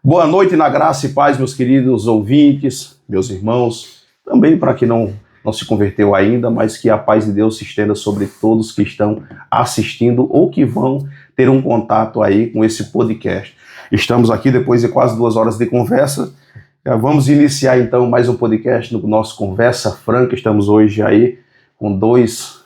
Boa noite na graça e paz, meus queridos ouvintes, meus irmãos, também para quem não se converteu ainda, mas que a paz de Deus se estenda sobre todos que estão assistindo ou que vão ter um contato aí com esse podcast. Estamos aqui depois de quase 2 horas de conversa. Vamos iniciar então mais um podcast no nosso Conversa Franca. Estamos hoje aí com duas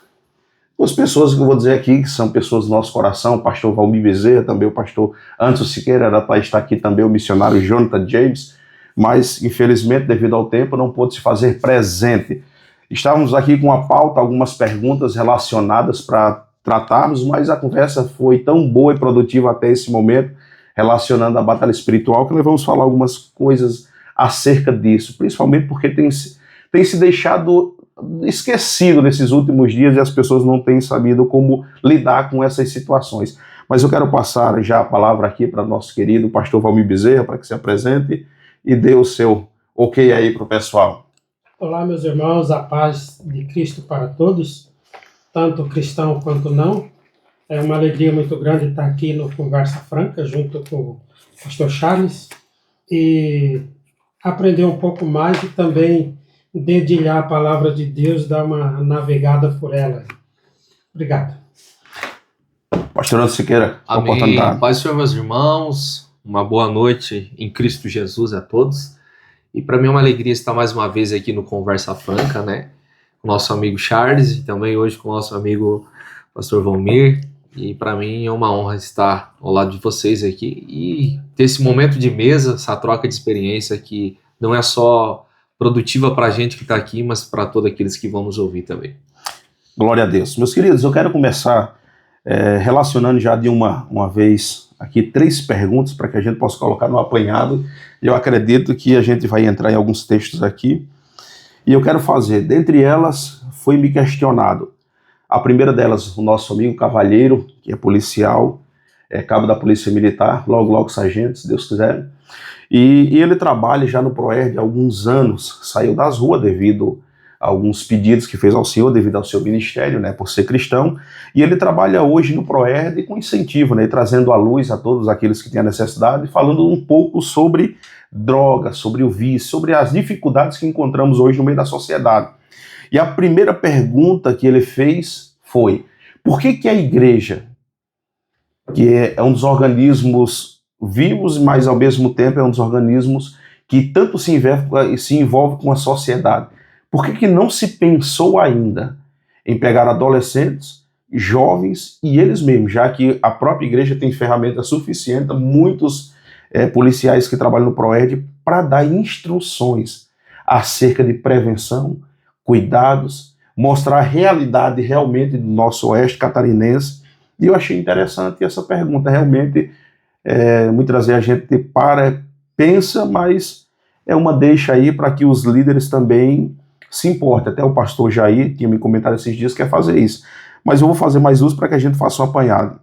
pessoas que eu vou dizer aqui, que são pessoas do nosso coração, o pastor Valmir Bezerra, também o pastor Anderson Siqueira, era para estar aqui também o missionário Jonathan James, mas infelizmente devido ao tempo não pôde se fazer presente. Estávamos aqui com a pauta, algumas perguntas relacionadas para tratarmos, mas a conversa foi tão boa e produtiva até esse momento, relacionando a batalha espiritual, que nós vamos falar algumas coisas acerca disso, principalmente porque tem se deixado esquecido nesses últimos dias e as pessoas não têm sabido como lidar com essas situações. Mas eu quero passar já a palavra aqui para nosso querido pastor Valmir Bezerra, para que se apresente e dê o seu ok aí para o pessoal. Olá, meus irmãos, a paz de Cristo para todos, tanto cristão quanto não. É uma alegria muito grande estar aqui no Conversa Franca, junto com o pastor Charles, e aprender um pouco mais e também dedilhar a palavra de Deus, dar uma navegada por ela. Obrigado. Pastor Anderson Siqueira, amém. Paz, Senhor, meus irmãos. Uma boa noite em Cristo Jesus a todos. E para mim é uma alegria estar mais uma vez aqui no Conversa Franca, né? Com o nosso amigo Charles e também hoje com o nosso amigo pastor Valmir. E para mim é uma honra estar ao lado de vocês aqui e ter esse momento de mesa, essa troca de experiência que não é só produtiva para a gente que está aqui, mas para todos aqueles que vão nos ouvir também. Glória a Deus. Meus queridos, eu quero começar relacionando já de uma vez aqui 3 perguntas para que a gente possa colocar no apanhado. Eu acredito que a gente vai entrar em alguns textos aqui. E eu quero fazer, dentre elas, foi me questionado. A primeira delas, o nosso amigo Cavalheiro, que é policial, cabo da Polícia Militar, logo sargento, se Deus quiser. E ele trabalha já no ProERD há alguns anos, saiu das ruas devido a alguns pedidos que fez ao Senhor, devido ao seu ministério, né, por ser cristão, e ele trabalha hoje no ProERD com incentivo, né, trazendo à luz a todos aqueles que têm a necessidade, falando um pouco sobre droga, sobre o vício, sobre as dificuldades que encontramos hoje no meio da sociedade. E a primeira pergunta que ele fez foi: por que a igreja, que é um dos organismos vivos, mas ao mesmo tempo é um dos organismos que tanto se envolve com a sociedade, por que não se pensou ainda em pegar adolescentes, jovens e eles mesmos, já que a própria igreja tem ferramenta suficiente, muitos policiais que trabalham no ProERD, para dar instruções acerca de prevenção, cuidados, mostrar a realidade realmente do nosso oeste catarinense. E eu achei interessante essa pergunta, realmente. Muitas vezes a gente pensa, mas é uma deixa aí para que os líderes também se importem. Até o pastor Jair tinha me comentado esses dias que quer fazer isso. Mas eu vou fazer mais uso para que a gente faça um apanhado.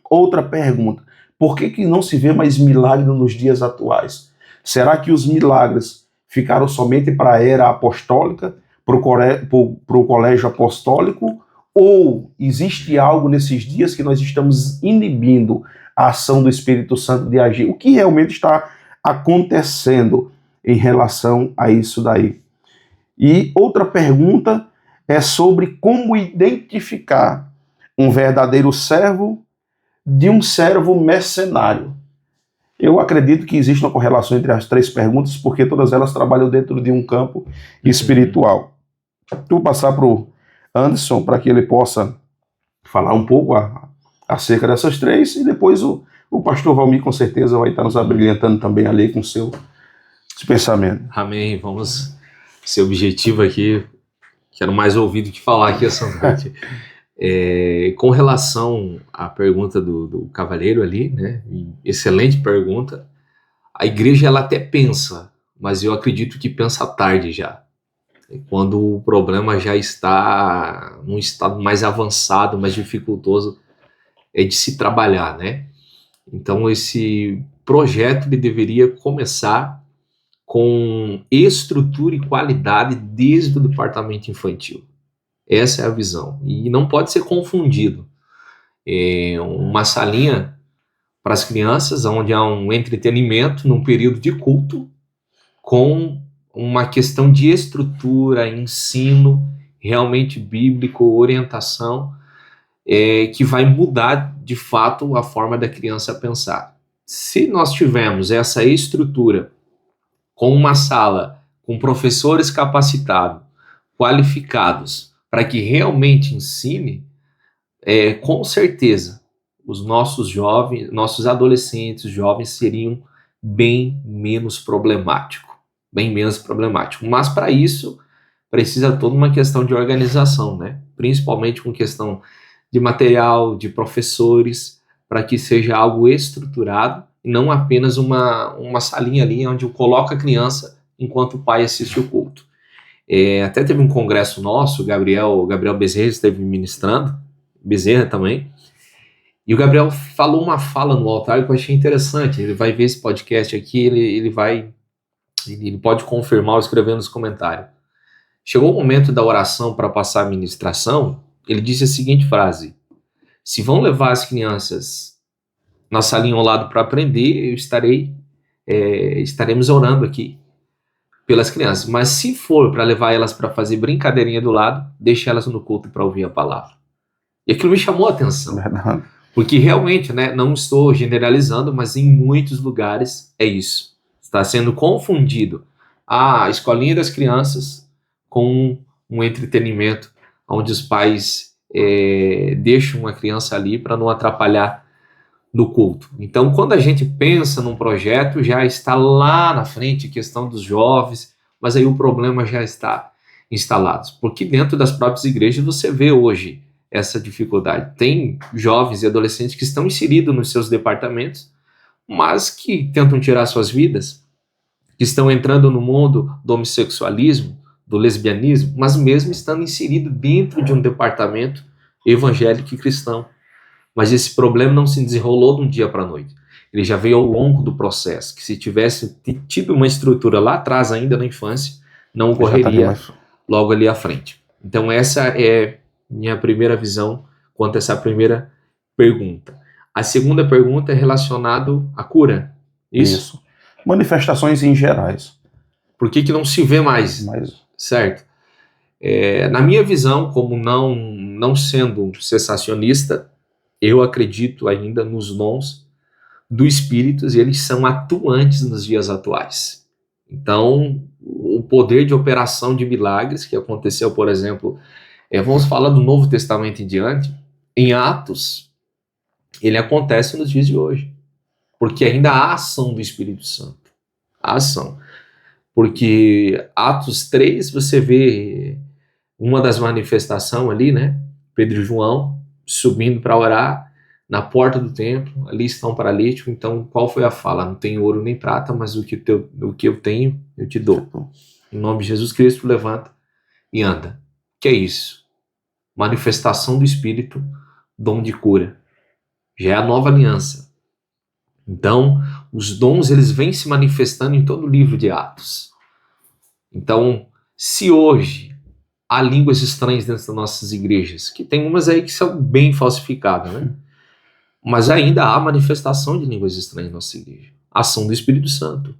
Outra pergunta: por que não se vê mais milagre nos dias atuais? Será que os milagres ficaram somente para a era apostólica, para o colégio apostólico? Ou existe algo nesses dias que nós estamos inibindo a ação do Espírito Santo de agir? O que realmente está acontecendo em relação a isso daí? E outra pergunta é sobre como identificar um verdadeiro servo de um servo mercenário. Eu acredito que existe uma correlação entre as 3 perguntas, porque todas elas trabalham dentro de um campo espiritual. Eu vou passar para o Anderson para que ele possa falar um pouco acerca dessas 3, e depois o pastor Valmir com certeza vai estar nos abrilhantando também ali com seu pensamento. Amém. Vamos ser objetivo aqui. Quero mais ouvir do que falar aqui essa noite. Com relação à pergunta do Cavalheiro ali, né? Excelente pergunta. A igreja ela até pensa, mas eu acredito que pensa tarde já. Quando o problema já está num estado mais avançado, mais dificultoso de se trabalhar, né? Então esse projeto ele deveria começar com estrutura e qualidade desde o departamento infantil. Essa é a visão. E não pode ser confundido. Uma salinha para as crianças, onde há um entretenimento num período de culto, com uma questão de estrutura, ensino realmente bíblico, orientação, que vai mudar de fato a forma da criança pensar. Se nós tivermos essa estrutura com uma sala com professores capacitados, qualificados, para que realmente ensine, com certeza os nossos jovens, nossos adolescentes, jovens seriam bem menos problemáticos. Mas para isso precisa toda uma questão de organização, né? Principalmente com questão de material, de professores, para que seja algo estruturado e não apenas uma salinha ali onde eu coloco a criança enquanto o pai assiste o culto. Até teve um congresso nosso, o Gabriel Bezerra esteve ministrando, Bezerra também, e o Gabriel falou uma fala no altar que eu achei interessante. Ele vai ver esse podcast aqui, ele pode confirmar ou escrever nos comentários. Chegou o momento da oração para passar a ministração, ele disse a seguinte frase: se vão levar as crianças na salinha ao lado para aprender, estaremos orando aqui pelas crianças, mas se for para levar elas para fazer brincadeirinha do lado, deixe elas no culto para ouvir a palavra. E aquilo me chamou a atenção, porque realmente, né, não estou generalizando, mas em muitos lugares é isso. Está sendo confundido a escolinha das crianças com um entretenimento onde os pais deixam a criança ali para não atrapalhar no culto. Então, quando a gente pensa num projeto, já está lá na frente a questão dos jovens, mas aí o problema já está instalado. Porque dentro das próprias igrejas você vê hoje essa dificuldade. Tem jovens e adolescentes que estão inseridos nos seus departamentos, mas que tentam tirar suas vidas, que estão entrando no mundo do homossexualismo, do lesbianismo, mas mesmo estando inserido dentro de um departamento evangélico e cristão. Mas esse problema não se desenrolou de um dia para a noite. Ele já veio ao longo do processo, que se tivesse tido uma estrutura lá atrás, ainda na infância, não ocorreria logo ali à frente. Então essa é minha primeira visão quanto a essa primeira pergunta. A segunda pergunta é relacionada à cura. Isso. Manifestações em gerais. Por que não se vê mais? Certo. Na minha visão, como não sendo um cessacionista, eu acredito ainda nos dons do Espírito e eles são atuantes nos dias atuais. Então, o poder de operação de milagres que aconteceu, por exemplo, vamos falar do Novo Testamento em diante, em Atos, ele acontece nos dias de hoje, porque ainda há ação do Espírito Santo. Há ação. Porque Atos 3, você vê uma das manifestações ali, né? Pedro e João subindo para orar na porta do templo, ali está um paralítico. Então, qual foi a fala? Não tenho ouro nem prata, mas o que eu tenho, eu te dou. Em nome de Jesus Cristo, levanta e anda. Que é isso? Manifestação do Espírito, dom de cura. Já é a nova aliança. Então, os dons, eles vêm se manifestando em todo o livro de Atos. Então, se hoje há línguas estranhas dentro das nossas igrejas, que tem umas aí que são bem falsificadas, né? Mas ainda há manifestação de línguas estranhas na nossa igreja. Ação do Espírito Santo.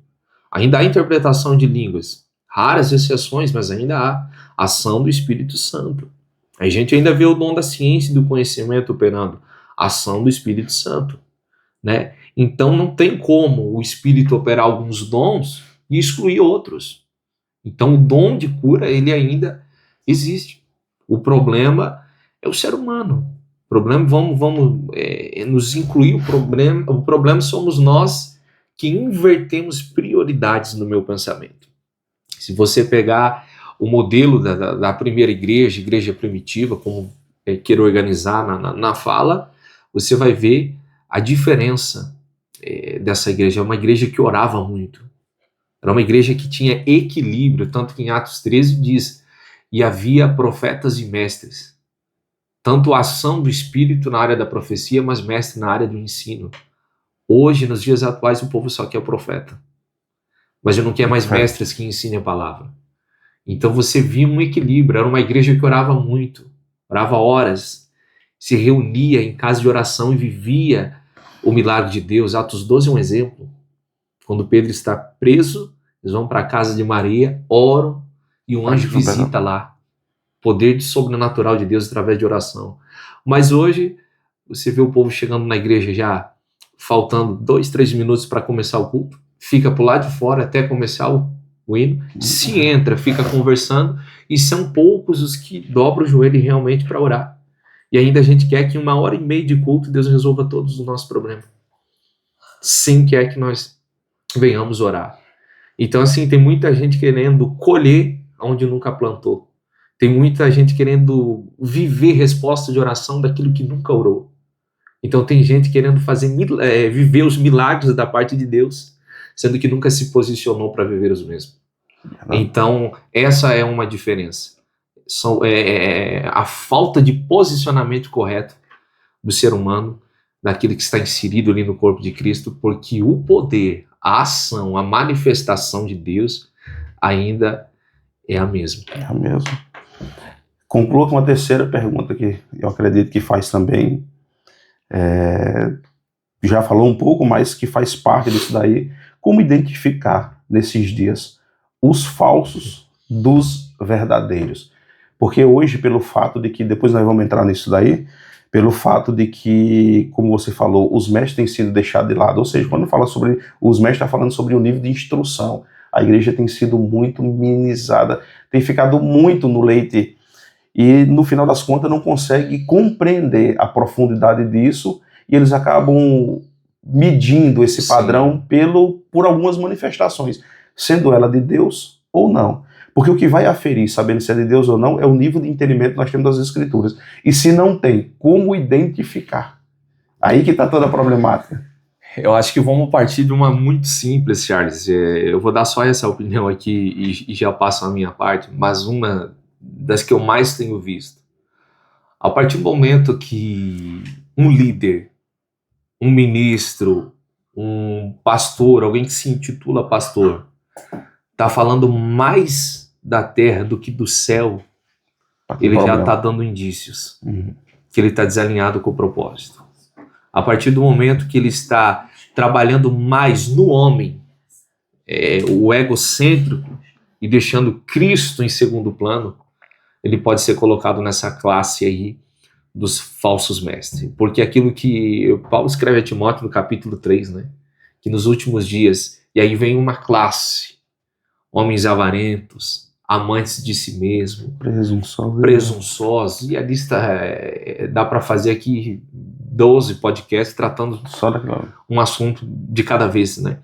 Ainda há interpretação de línguas. Raras exceções, mas ainda há ação do Espírito Santo. A gente ainda vê o dom da ciência e do conhecimento operando. Ação do Espírito Santo, né? Então não tem como o Espírito operar alguns dons e excluir outros. Então o dom de cura, ele ainda existe. O problema é o ser humano. O problema, vamos nos incluir. O problema somos nós que invertemos prioridades no meu pensamento. Se você pegar o modelo da primeira igreja primitiva, como queira organizar na fala, você vai ver a diferença dessa igreja. É uma igreja que orava muito. Era uma igreja que tinha equilíbrio, tanto que em Atos 13 diz: e havia profetas e mestres. Tanto a ação do Espírito na área da profecia, mas mestre na área do ensino. Hoje, nos dias atuais, o povo só quer o profeta. Mas já não quer mais mestres que ensinem a palavra. Então você via um equilíbrio. Era uma igreja que orava muito, orava horas, se reunia em casa de oração e vivia o milagre de Deus. Atos 12 é um exemplo. Quando Pedro está preso, eles vão para a casa de Maria, oram, e um anjo visita lá. Poder sobrenatural de Deus através de oração. Mas hoje, você vê o povo chegando na igreja já faltando 2, 3 minutos para começar o culto, fica por lá de fora até começar o hino, se entra, fica conversando, e são poucos os que dobram o joelho realmente para orar. E ainda a gente quer que em 1h30 de culto Deus resolva todos os nossos problemas. Sim, quer que nós venhamos orar. Então, assim, tem muita gente querendo colher onde nunca plantou. Tem muita gente querendo viver resposta de oração daquilo que nunca orou. Então tem gente querendo viver os milagres da parte de Deus, sendo que nunca se posicionou para viver os mesmos. Então essa é uma diferença. A falta de posicionamento correto do ser humano, daquilo que está inserido ali no corpo de Cristo, porque o poder, a ação, a manifestação de Deus ainda é a mesma. É a mesma. Conclua com a terceira pergunta que eu acredito que faz também, já falou um pouco, mas que faz parte disso daí, como identificar nesses dias os falsos dos verdadeiros. Porque hoje, pelo fato de que, depois nós vamos entrar nisso daí, pelo fato de que, como você falou, os mestres têm sido deixados de lado, ou seja, quando fala sobre, os mestres estão falando sobre o nível de instrução, a igreja tem sido muito minimizada, tem ficado muito no leite, e no final das contas não consegue compreender a profundidade disso, e eles acabam medindo esse padrão por algumas manifestações, sendo ela de Deus ou não. Porque o que vai aferir, sabendo se é de Deus ou não, é o nível de entendimento que nós temos das Escrituras. E se não tem, como identificar? Aí que está toda a problemática. Eu acho que vamos partir de uma muito simples, Charles. Eu vou dar só essa opinião aqui e já passo a minha parte, mas uma das que eu mais tenho visto. A partir do momento que um líder, um ministro, um pastor, alguém que se intitula pastor, está falando mais da terra do que do céu, ele já está dando indícios que ele está desalinhado com o propósito. A partir do momento que ele está trabalhando mais no homem, o egocêntrico, e deixando Cristo em segundo plano, ele pode ser colocado nessa classe aí dos falsos mestres. Porque aquilo que Paulo escreve a Timóteo no capítulo 3, né? Que nos últimos dias, e aí vem uma classe, homens avarentos, amantes de si mesmo, presunçosos, e a lista dá para fazer aqui 12 podcasts tratando só um assunto de cada vez, né?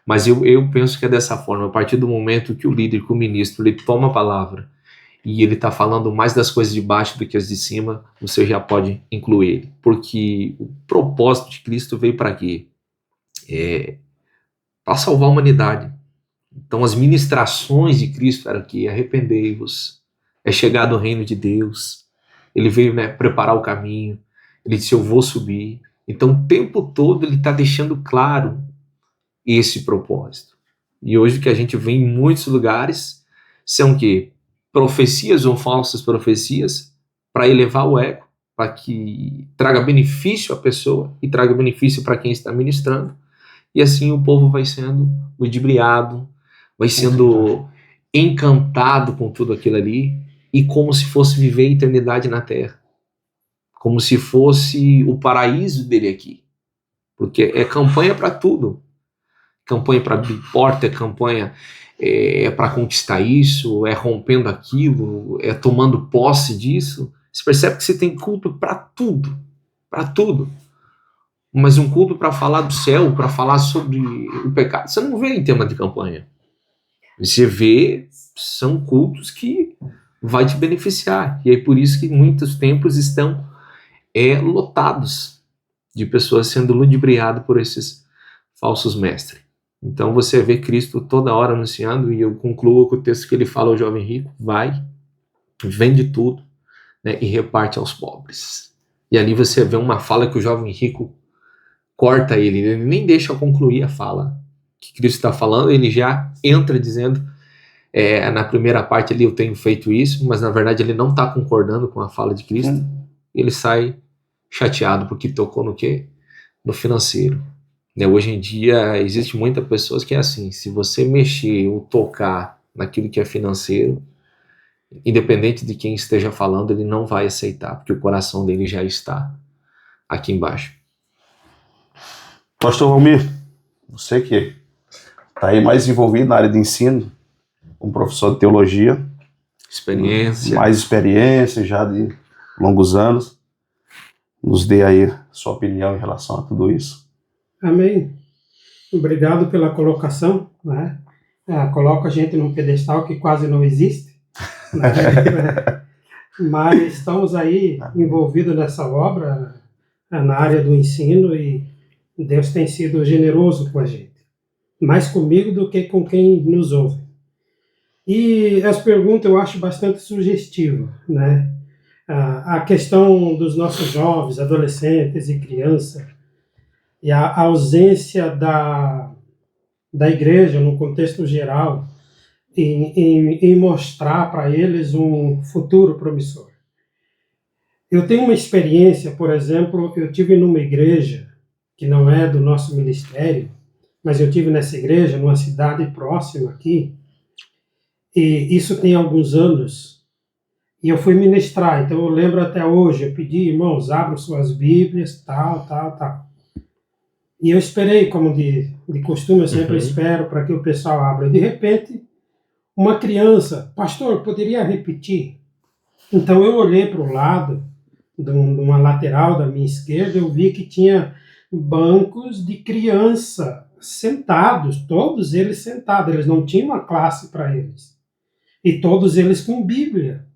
Mas eu penso que é dessa forma, a partir do momento que o líder, que o ministro, ele toma a palavra e ele está falando mais das coisas de baixo do que as de cima, você já pode incluir ele. Porque o propósito de Cristo veio para quê? Para salvar a humanidade. Então as ministrações de Cristo eram que arrependei-vos, é chegado o reino de Deus, ele veio, né, preparar o caminho, ele disse eu vou subir. Então o tempo todo ele está deixando claro esse propósito. E hoje o que a gente vê em muitos lugares são que profecias ou falsas profecias para elevar o ego, para que traga benefício à pessoa e traga benefício para quem está ministrando, e assim o povo vai sendo ludibriado, vai sendo encantado com tudo aquilo ali, e como se fosse viver a eternidade na terra, como se fosse o paraíso dele aqui, porque é campanha para tudo, campanha para abrir porta, é campanha para conquistar isso, é rompendo aquilo, é tomando posse disso. Você percebe que você tem culto para tudo, mas um culto para falar do céu, para falar sobre o pecado, você não vê em tema de campanha. Você vê, são cultos que vai te beneficiar, e é por isso que muitos templos estão lotados de pessoas sendo ludibriadas por esses falsos mestres. Então você vê Cristo toda hora anunciando, e eu concluo com o texto que ele fala ao jovem rico: vai, vende tudo, né, e reparte aos pobres. E ali você vê uma fala que o jovem rico corta ele nem deixa concluir a fala que Cristo está falando, ele já entra dizendo, na primeira parte ali, eu tenho feito isso, mas na verdade ele não está concordando com a fala de Cristo, ele sai chateado porque tocou no quê? no financeiro. Né? Hoje em dia, existe muitas pessoas que é assim, se você mexer ou tocar naquilo que é financeiro, independente de quem esteja falando, ele não vai aceitar, porque o coração dele já está aqui embaixo. Pastor Valmir, você que está aí mais envolvido na área de ensino, como professor de teologia, Experiência. mais experiência já de longos anos, nos dê aí sua opinião em relação a tudo isso. Amém. Obrigado pela colocação, né? Coloca a gente num pedestal que quase não existe, né? Mas estamos aí envolvidos nessa obra, na área do ensino, e Deus tem sido generoso com a gente, mais comigo do que com quem nos ouve. E as perguntas eu acho bastante sugestivas, né? A questão dos nossos jovens, adolescentes e crianças, e a ausência da igreja, no contexto geral, em mostrar para eles um futuro promissor. Eu tenho uma experiência, por exemplo, eu tive numa igreja, que não é do nosso ministério, mas eu tive nessa igreja, numa cidade próxima aqui, e isso tem alguns anos, e eu fui ministrar, então eu lembro até hoje, eu pedi, irmãos, abram suas Bíblias, tal. E eu esperei, como de costume, eu sempre espero para que o pessoal abra. De repente, uma criança, pastor, poderia repetir? Então eu olhei para o lado, de uma lateral da minha esquerda, eu vi que tinha bancos de criança sentados, todos eles sentados, eles não tinham uma classe para eles. E todos eles com Bíblia.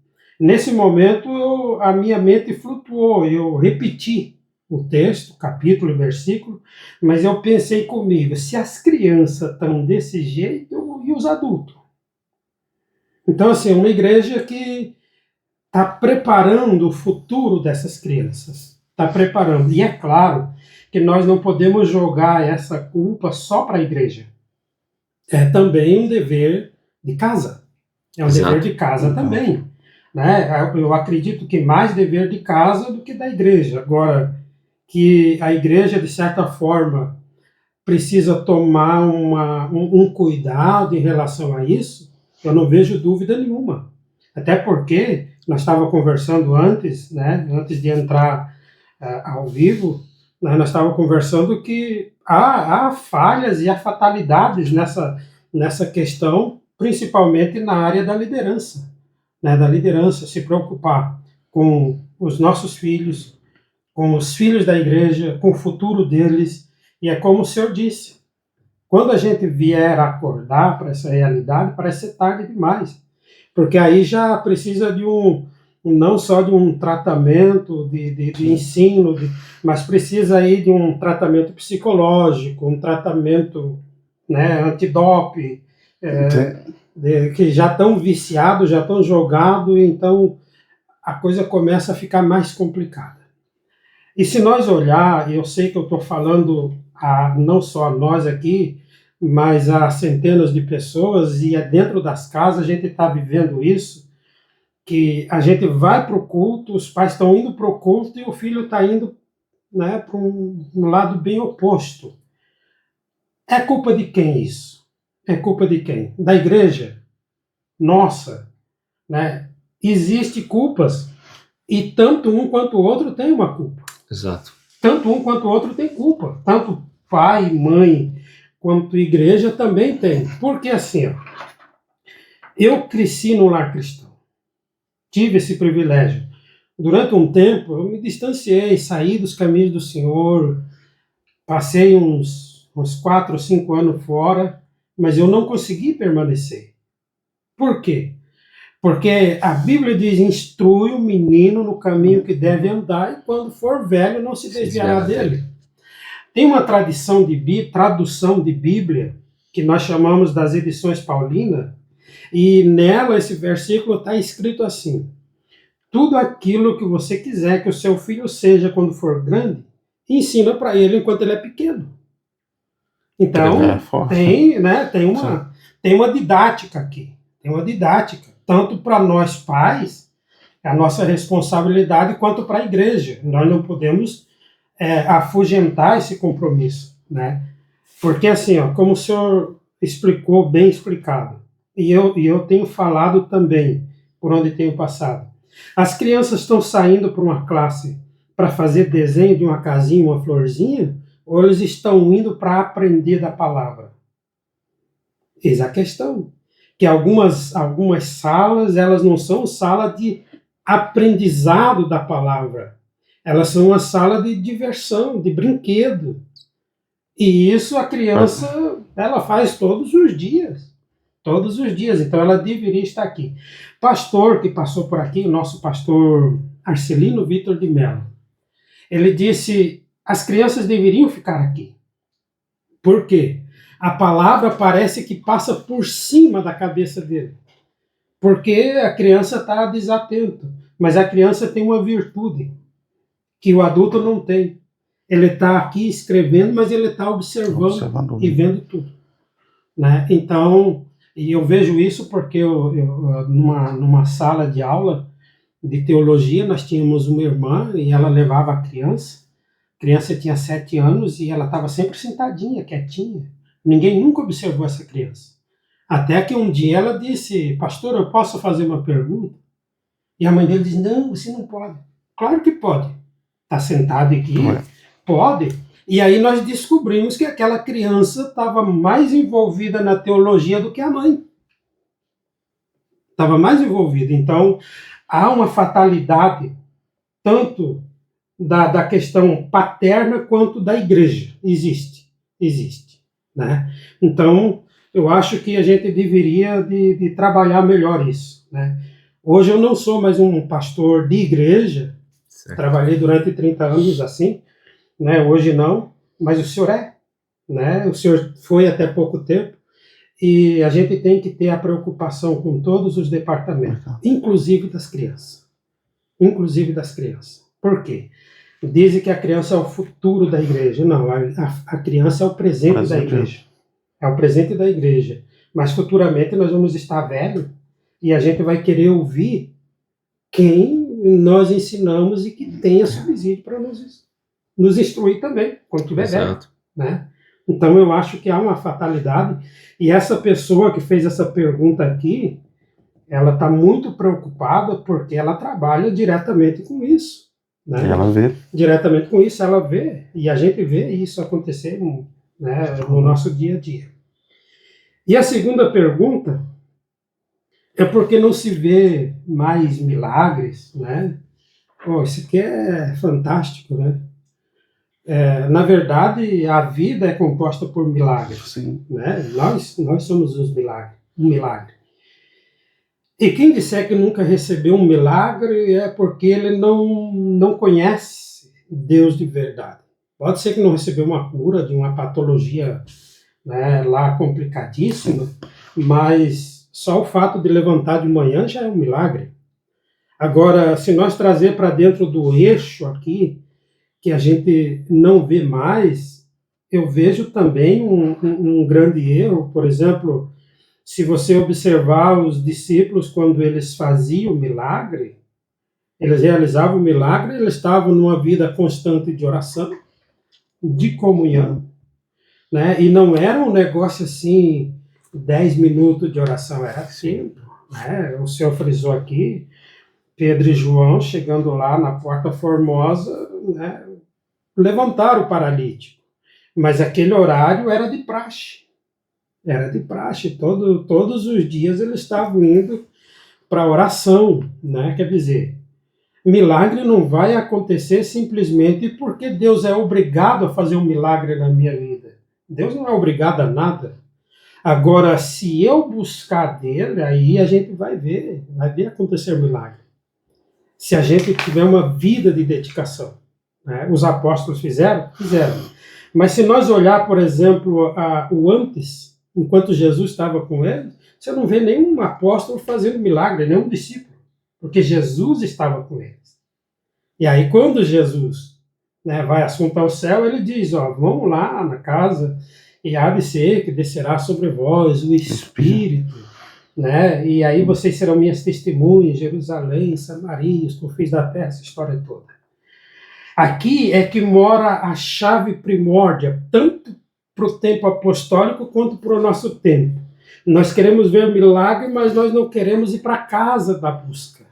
Nesse momento, a minha mente flutuou, eu repeti o texto, capítulo e versículo, mas eu pensei comigo, se as crianças estão desse jeito, e os adultos? Então, assim, é uma igreja que está preparando o futuro dessas crianças, está preparando. E é claro que nós não podemos jogar essa culpa só para a igreja. É também um dever de casa. É um dever de casa também. Né? Eu acredito que mais dever de casa do que da igreja. Agora, que a igreja, de certa forma, precisa tomar um cuidado em relação a isso, eu não vejo dúvida nenhuma. Até porque nós estávamos conversando antes, né, antes de entrar ao vivo, né, nós estávamos conversando que há falhas e há fatalidades nessa questão, principalmente na área da liderança. Né, da liderança, se preocupar com os nossos filhos, com os filhos da igreja, com o futuro deles. E é como o Senhor disse, quando a gente vier a acordar para essa realidade, parece ser tarde demais. Porque aí já precisa de não só de um tratamento de ensino, mas precisa aí de um tratamento psicológico, um tratamento, né, antidope, que já estão viciados, já estão jogados, então a coisa começa a ficar mais complicada. E se nós olhar, e eu sei que eu estou falando não só a nós aqui, mas a centenas de pessoas, e é dentro das casas, a gente está vivendo isso, que a gente vai para o culto, os pais estão indo para o culto e o filho está indo, né, para um lado bem oposto. É culpa de quem isso? É culpa de quem? Da igreja? Nossa, né? Existe culpas, e tanto um quanto o outro tem uma culpa. Exato. Tanto um quanto o outro tem culpa. Tanto pai, mãe, quanto igreja também tem. Porque assim, ó, eu cresci no lar cristão. Tive esse privilégio. Durante um tempo, eu me distanciei, saí dos caminhos do Senhor, passei uns 4 ou 5 anos fora, mas eu não consegui permanecer. Por quê? Porque a Bíblia diz, instrui o menino no caminho que deve andar, e quando for velho não se desviará dele. Tem uma tradução de Bíblia, que nós chamamos das edições paulinas, e nela esse versículo está escrito assim: tudo aquilo que você quiser que o seu filho seja quando for grande, ensina para ele enquanto ele é pequeno. Então, tem uma didática aqui. Tem uma didática, tanto para nós pais, é a nossa responsabilidade, quanto para a igreja. Nós não podemos afugentar esse compromisso, né? Porque assim, ó, como o senhor explicou, bem explicado, e eu tenho falado também, por onde tenho passado, as crianças estão saindo para uma classe para fazer desenho de uma casinha, uma florzinha, ou eles estão indo para aprender da palavra? Eis a questão. Que algumas salas, elas não são sala de aprendizado da palavra. Elas são uma sala de diversão, de brinquedo. E isso a criança, ela faz todos os dias. Todos os dias. Então ela deveria estar aqui. Pastor que passou por aqui, o nosso pastor Arcelino Vitor de Mello, ele disse, as crianças deveriam ficar aqui. Por quê? A palavra parece que passa por cima da cabeça dele. Porque a criança está desatento. Mas a criança tem uma virtude que o adulto não tem. Ele está aqui escrevendo, mas ele está observando e vendo tudo. Né? Então, e eu vejo isso porque numa sala de aula de teologia, nós tínhamos uma irmã e ela levava a criança. A criança tinha 7 anos e ela estava sempre sentadinha, quietinha. Ninguém nunca observou essa criança. Até que um dia ela disse, pastor, eu posso fazer uma pergunta? E a mãe dele disse, não, você não pode. Claro que pode. Está sentado aqui, pode. E aí nós descobrimos que aquela criança estava mais envolvida na teologia do que a mãe. Estava mais envolvida. Então, há uma fatalidade, tanto da questão paterna quanto da igreja. Existe. Né? Então, eu acho que a gente deveria de trabalhar melhor isso. Né? Hoje eu não sou mais um pastor de igreja, certo. Trabalhei durante 30 anos assim, né? Hoje não, mas o senhor é. Né? O senhor foi até pouco tempo, e a gente tem que ter a preocupação com todos os departamentos, inclusive das crianças. Inclusive das crianças. Por quê? Dizem que a criança é o futuro da igreja. Não, a criança é o presente da igreja. É o presente da igreja. Mas futuramente nós vamos estar velhos e a gente vai querer ouvir quem nós ensinamos e que tenha subsídio para nos instruir também, quando tiver velho. Né? Então eu acho que há uma fatalidade. E essa pessoa que fez essa pergunta aqui, ela está muito preocupada porque ela trabalha diretamente com isso. Né? Ela vê. Diretamente com isso, ela vê, e a gente vê isso acontecer, né, no nosso dia a dia. E a segunda pergunta é porque não se vê mais milagres, né? Isso aqui é fantástico, né? Na verdade, a vida é composta por milagres. Sim. Né? Nós somos um milagre. E quem disser que nunca recebeu um milagre é porque ele não conhece Deus de verdade. Pode ser que não recebeu uma cura de uma patologia, né, lá complicadíssima, mas só o fato de levantar de manhã já é um milagre. Agora, se nós trazer para dentro do eixo aqui, que a gente não vê mais, eu vejo também um grande erro. Por exemplo, se você observar os discípulos, quando eles faziam o milagre, eles realizavam o milagre, eles estavam numa vida constante de oração, de comunhão, né? E não era um negócio assim, 10 minutos de oração, era tempo. Né? O senhor frisou aqui, Pedro e João, chegando lá na Porta Formosa, né, levantaram o paralítico. Mas aquele horário era de praxe. Era de praxe, todos os dias eles estavam indo para oração, né? Quer dizer, milagre não vai acontecer simplesmente porque Deus é obrigado a fazer um milagre na minha vida. Deus não é obrigado a nada. Agora, se eu buscar dele, aí a gente vai ver acontecer milagre. Se a gente tiver uma vida de dedicação. Né? Os apóstolos fizeram? Fizeram. Mas se nós olhar, por exemplo, o antes, enquanto Jesus estava com eles, você não vê nenhum apóstolo fazendo milagre, nenhum discípulo, porque Jesus estava com eles. E aí, quando Jesus, né, vai assunto ao céu, ele diz, vamos lá na casa, e há de ser que descerá sobre vós o Espírito, né? E aí vocês serão minhas testemunhas, Jerusalém, Samaria, os confins da terra, essa história toda. Aqui é que mora a chave primórdia, tanto para o tempo apostólico quanto para o nosso tempo. Nós queremos ver milagre, mas nós não queremos ir para a casa da busca.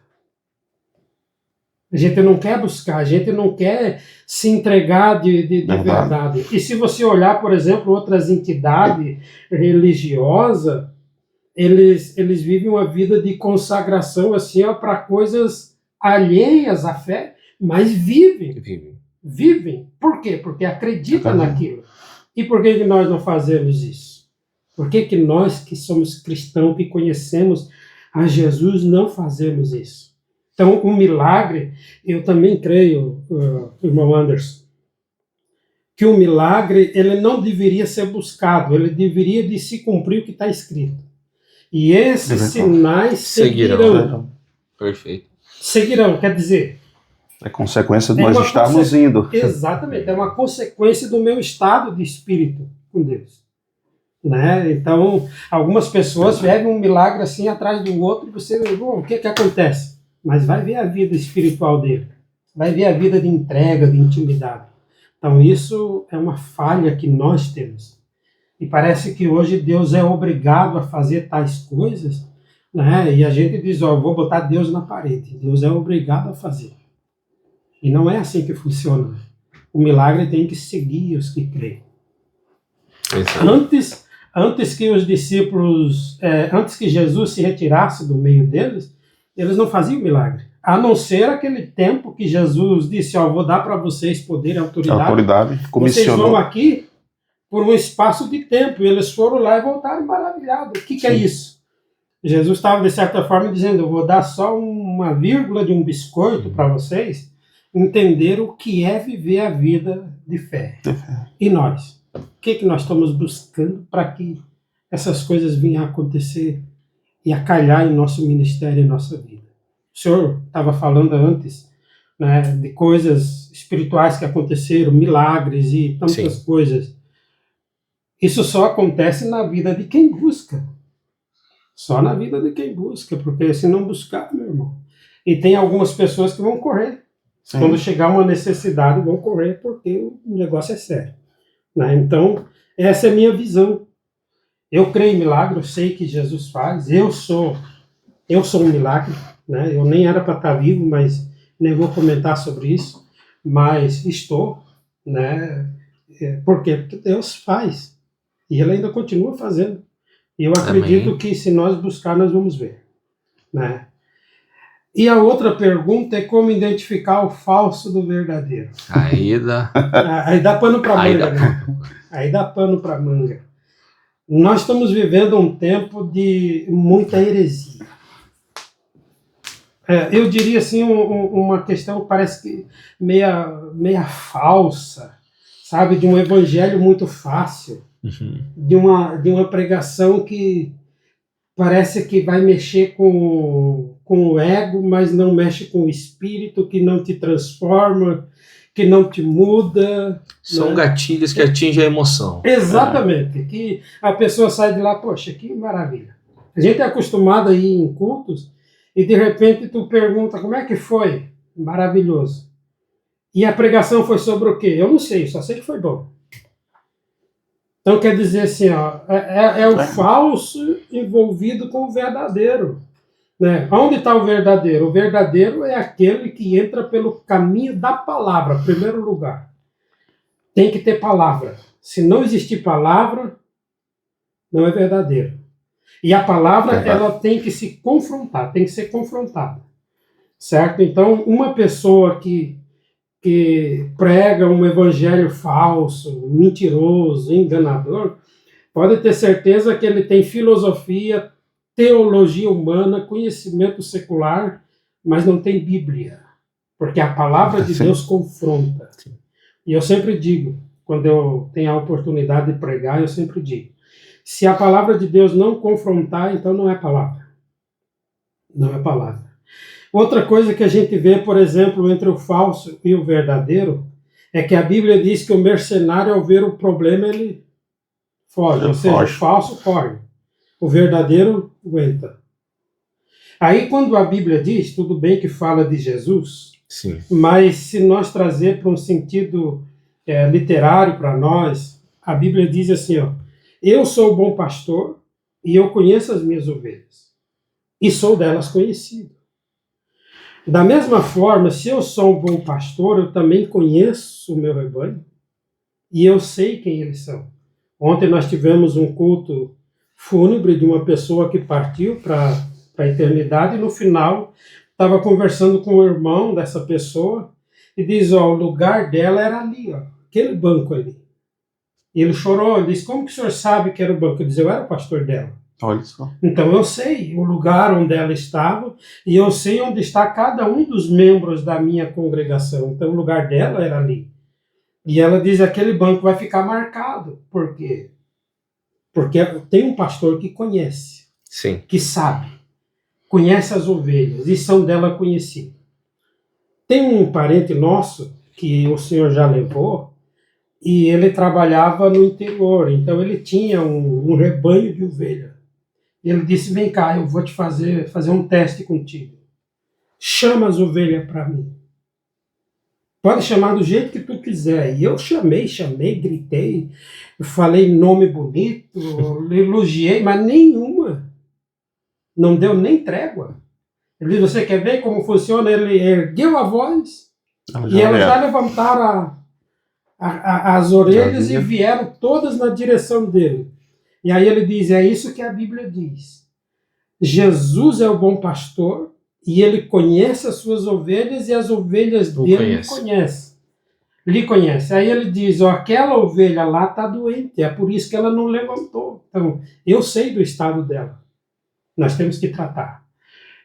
A gente não quer buscar, a gente não quer se entregar de verdade. E se você olhar, por exemplo, outras entidades religiosas, eles vivem uma vida de consagração assim, para coisas alheias à fé, mas vivem. Por quê? Porque acreditam naquilo. E por que nós não fazemos isso? Por que nós que somos cristãos, que conhecemos a Jesus, não fazemos isso? Então, o milagre, eu também creio, irmão Anderson, que o milagre ele não deveria ser buscado, ele deveria de se cumprir o que está escrito. E esses sinais seguirão. Perfeito. Seguirão, quer dizer... É consequência de nós estarmos indo. Exatamente, é uma consequência do meu estado de espírito com Deus. Né? Então, algumas pessoas vivem um milagre assim atrás do outro e você vê, o que acontece? Mas vai ver a vida espiritual dele. Vai ver a vida de entrega, de intimidade. Então, isso é uma falha que nós temos. E parece que hoje Deus é obrigado a fazer tais coisas, né? E a gente diz, vou botar Deus na parede. Deus é obrigado a fazer. E não é assim que funciona. O milagre tem que seguir os que creem. Antes que os discípulos, antes que Jesus se retirasse do meio deles, eles não faziam milagre. A não ser aquele tempo que Jesus disse, vou dar para vocês poder e autoridade. Vocês vão aqui por um espaço de tempo. E eles foram lá e voltaram maravilhados. O que é isso? Jesus estava, de certa forma, dizendo, eu vou dar só uma vírgula de um biscoito para vocês entender o que é viver a vida de fé. E nós? O que nós estamos buscando para que essas coisas venham a acontecer e a calhar em nosso ministério e nossa vida? O senhor estava falando antes, né, de coisas espirituais que aconteceram, milagres e tantas coisas. Isso só acontece na vida de quem busca. Só na vida de quem busca, porque se não buscar, meu irmão. E tem algumas pessoas que vão correr. Sim. Quando chegar uma necessidade, vão correr porque o negócio é sério. Né? Então, essa é a minha visão. Eu creio em milagre, eu sei que Jesus faz. Eu sou um milagre. Né? Eu nem era para estar vivo, mas nem vou comentar sobre isso. Mas estou. Né? Por quê? Porque Deus faz. E Ele ainda continua fazendo. E eu acredito que se nós buscar, nós vamos ver. Né? E a outra pergunta é como identificar o falso do verdadeiro. Aí dá pano para manga. Né? Aí dá pano para manga. Nós estamos vivendo um tempo de muita heresia. Eu diria assim, uma questão que parece que meia falsa, sabe? De um evangelho muito fácil. Uhum. De uma pregação que parece que vai mexer com o ego, mas não mexe com o espírito, que não te transforma, que não te muda. São, né, gatilhos que atingem a emoção. Exatamente, que a pessoa sai de lá, poxa, que maravilha. A gente é acostumado a ir em cultos e de repente tu pergunta, como é que foi? Maravilhoso. E a pregação foi sobre o quê? Eu não sei, só sei que foi bom. Então quer dizer assim, é o falso envolvido com o verdadeiro. Né? Onde está o verdadeiro? O verdadeiro é aquele que entra pelo caminho da palavra, em primeiro lugar. Tem que ter palavra. Se não existir palavra, não é verdadeiro. E a palavra, ela tem que se confrontar, tem que ser confrontada. Certo? Então, uma pessoa que prega um evangelho falso, mentiroso, enganador, pode ter certeza que ele tem filosofia, teologia humana, conhecimento secular, mas não tem Bíblia. Porque a palavra de Deus confronta. E eu sempre digo, quando eu tenho a oportunidade de pregar, eu sempre digo, se a palavra de Deus não confrontar, então não é palavra. Não é palavra. Outra coisa que a gente vê, por exemplo, entre o falso e o verdadeiro, é que a Bíblia diz que o mercenário, ao ver o problema, ele foge. Ou seja, o falso corre. O verdadeiro aguenta. Aí, quando a Bíblia diz, tudo bem que fala de Jesus, Sim. Mas se nós trazer para um sentido literário para nós, a Bíblia diz assim, ó, eu sou o bom pastor e eu conheço as minhas ovelhas e sou delas conhecido. Da mesma forma, se eu sou um bom pastor, eu também conheço o meu rebanho e eu sei quem eles são. Ontem nós tivemos um culto fúnebre de uma pessoa que partiu para a eternidade e no final estava conversando com o irmão dessa pessoa e diz, ó, o lugar dela era ali, ó, aquele banco ali. E ele chorou, ele disse, como que o senhor sabe que era o banco? Eu disse, eu era o pastor dela. Olha só. Então eu sei o lugar onde ela estava e eu sei onde está cada um dos membros da minha congregação. Então o lugar dela era ali. E ela diz, aquele banco vai ficar marcado. Por quê? Porque tem um pastor que conhece, Sim. que sabe, conhece as ovelhas e são dela conhecidas. Tem um parente nosso que o senhor já levou e ele trabalhava no interior, então ele tinha um rebanho de ovelha. Ele disse, vem cá, eu vou te fazer um teste contigo. Chama as ovelhas para mim. Pode chamar do jeito que tu quiser. E eu chamei, gritei, falei nome bonito, elogiei, mas nenhuma. Não deu nem trégua. Ele disse, você quer ver como funciona? Ele ergueu a voz e elas já levantaram as orelhas e vieram todas na direção dele. E aí ele diz, é isso que a Bíblia diz. Jesus é o bom pastor e ele conhece as suas ovelhas e as ovelhas dele lhe conhece. Aí ele diz, ó, aquela ovelha lá está doente, é por isso que ela não levantou. Então, eu sei do estado dela. Nós temos que tratar.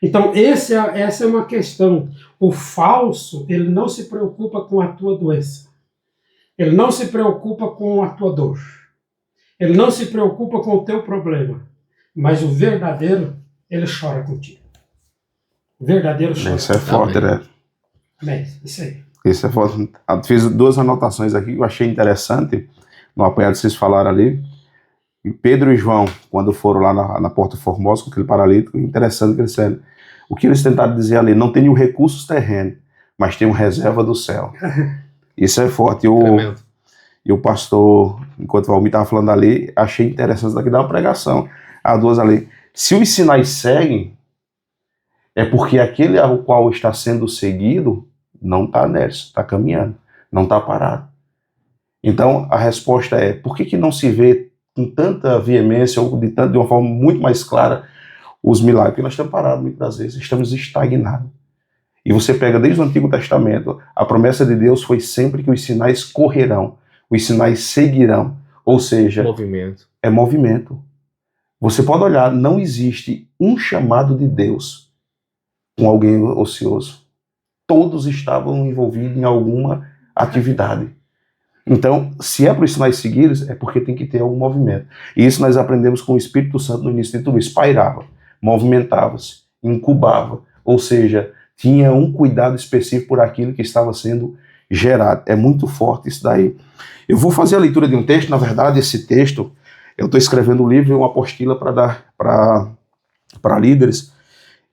Então, essa é uma questão. O falso, ele não se preocupa com a tua doença. Ele não se preocupa com a tua dor. Ele não se preocupa com o teu problema. Mas o verdadeiro, ele chora contigo. O verdadeiro chora. Isso é forte, né? Bem, isso aí. Isso é forte. Eu fiz duas anotações aqui que eu achei interessante. No apanhado vocês falaram ali. Pedro e João, quando foram lá na Porta Formosa com aquele paralítico, interessante que eles disseram. O que eles tentaram dizer ali? Não tenho recursos terrenos, mas tenho reserva do céu. Isso é forte. E o pastor, enquanto o Valmir estava falando ali, achei interessante daqui dar uma pregação. As duas ali. Se os sinais seguem, é porque aquele ao qual está sendo seguido não está nessa, está caminhando, não está parado. Então a resposta é: por que não se vê com tanta veemência ou de uma forma muito mais clara os milagres? Porque nós estamos parados muitas das vezes, estamos estagnados. E você pega desde o Antigo Testamento, a promessa de Deus foi sempre que os sinais correrão, os sinais seguirão, ou seja, é movimento. Você pode olhar, não existe um chamado de Deus com alguém ocioso. Todos estavam envolvidos em alguma atividade. Então, se é para os sinais seguidos, é porque tem que ter algum movimento. E isso nós aprendemos com o Espírito Santo no início de tudo isso. Pairava, movimentava-se, incubava, ou seja, tinha um cuidado específico por aquilo que estava sendo gerado. É muito forte isso daí. Eu vou fazer a leitura de um texto, na verdade, esse texto, eu estou escrevendo um livro e uma apostila para dar para líderes,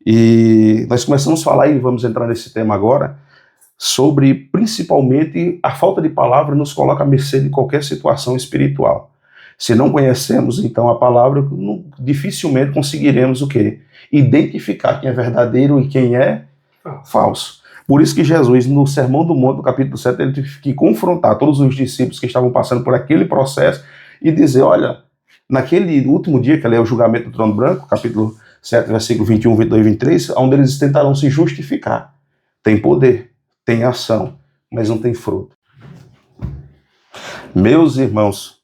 e nós começamos a falar, e vamos entrar nesse tema agora, sobre principalmente a falta de palavra nos coloca à mercê de qualquer situação espiritual. Se não conhecemos então a palavra, dificilmente conseguiremos o quê? Identificar quem é verdadeiro e quem é falso. Por isso que Jesus, no Sermão do Monte, no capítulo 7, ele teve que confrontar todos os discípulos que estavam passando por aquele processo e dizer, olha, naquele último dia, que é o julgamento do trono branco, capítulo 7, versículo 21, 22 e 23, onde eles tentarão se justificar. Tem poder, tem ação, mas não tem fruto. Meus irmãos,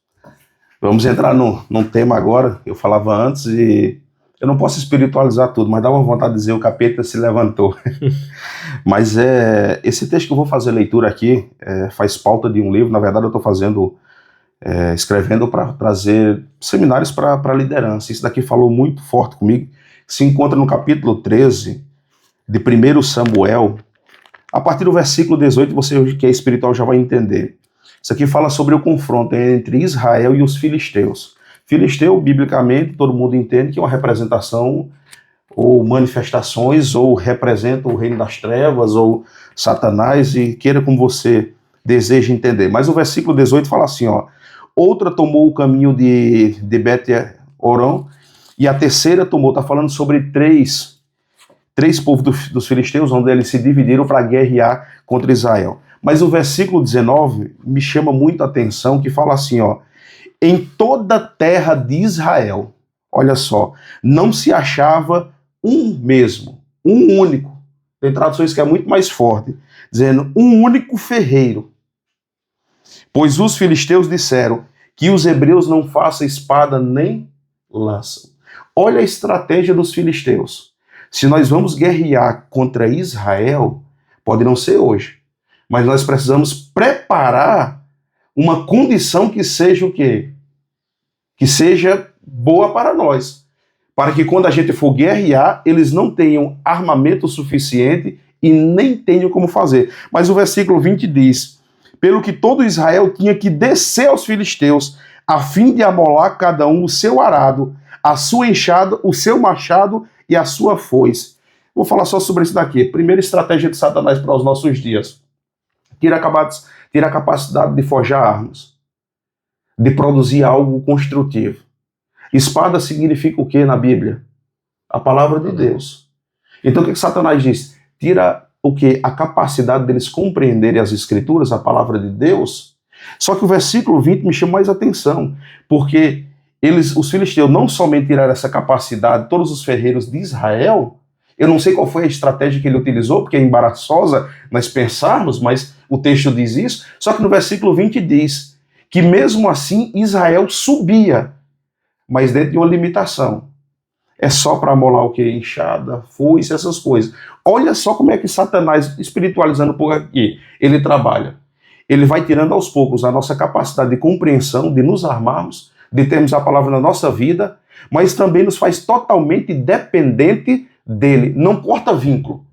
vamos entrar num tema agora, eu falava antes e eu não posso espiritualizar tudo, mas dá uma vontade de dizer, o capeta se levantou. Mas esse texto que eu vou fazer leitura aqui faz pauta de um livro, na verdade eu estou escrevendo para trazer seminários para liderança. Isso daqui falou muito forte comigo, se encontra no capítulo 13 de 1 Samuel, a partir do versículo 18, você que é espiritual já vai entender. Isso aqui fala sobre o confronto entre Israel e os filisteus. Filisteu, biblicamente, todo mundo entende que é uma representação ou manifestações, ou representam o reino das trevas, ou Satanás, e queira como você deseja entender. Mas o versículo 18 fala assim, ó, outra tomou o caminho de Bet-Horon, e a terceira tomou, está falando sobre três povos dos filisteus, onde eles se dividiram para guerrear contra Israel. Mas o versículo 19 me chama muito a atenção, que fala assim, ó, em toda a terra de Israel, olha só, não se achava um mesmo, um único. Tem traduções que é muito mais forte, dizendo um único ferreiro. Pois os filisteus disseram que os hebreus não façam espada nem lança. Olha a estratégia dos filisteus. Se nós vamos guerrear contra Israel, pode não ser hoje, mas nós precisamos preparar uma condição que seja o quê? Que seja boa para nós. Para que quando a gente for guerrear, eles não tenham armamento suficiente e nem tenham como fazer. Mas o versículo 20 diz, pelo que todo Israel tinha que descer aos filisteus, a fim de amolar cada um o seu arado, a sua enxada, o seu machado e a sua foice. Vou falar só sobre isso daqui. Primeira estratégia de Satanás para os nossos dias. Tira a capacidade de forjar armas, de produzir algo construtivo. Espada significa o que na Bíblia? A palavra de Deus. Então o que Satanás diz? Tira o que? A capacidade deles compreenderem as Escrituras, a palavra de Deus. Só que o versículo 20 me chama mais atenção, porque os filisteus não somente tiraram essa capacidade, todos os ferreiros de Israel, eu não sei qual foi a estratégia que ele utilizou, porque é embaraçosa nós pensarmos, mas o texto diz isso, só que no versículo 20 diz que mesmo assim Israel subia, mas dentro de uma limitação. É só para amolar o que? Enxada, foice, essas coisas. Olha só como é que Satanás, espiritualizando um pouco aqui, ele trabalha. Ele vai tirando aos poucos a nossa capacidade de compreensão, de nos armarmos, de termos a palavra na nossa vida, mas também nos faz totalmente dependente dele, não corta vínculo.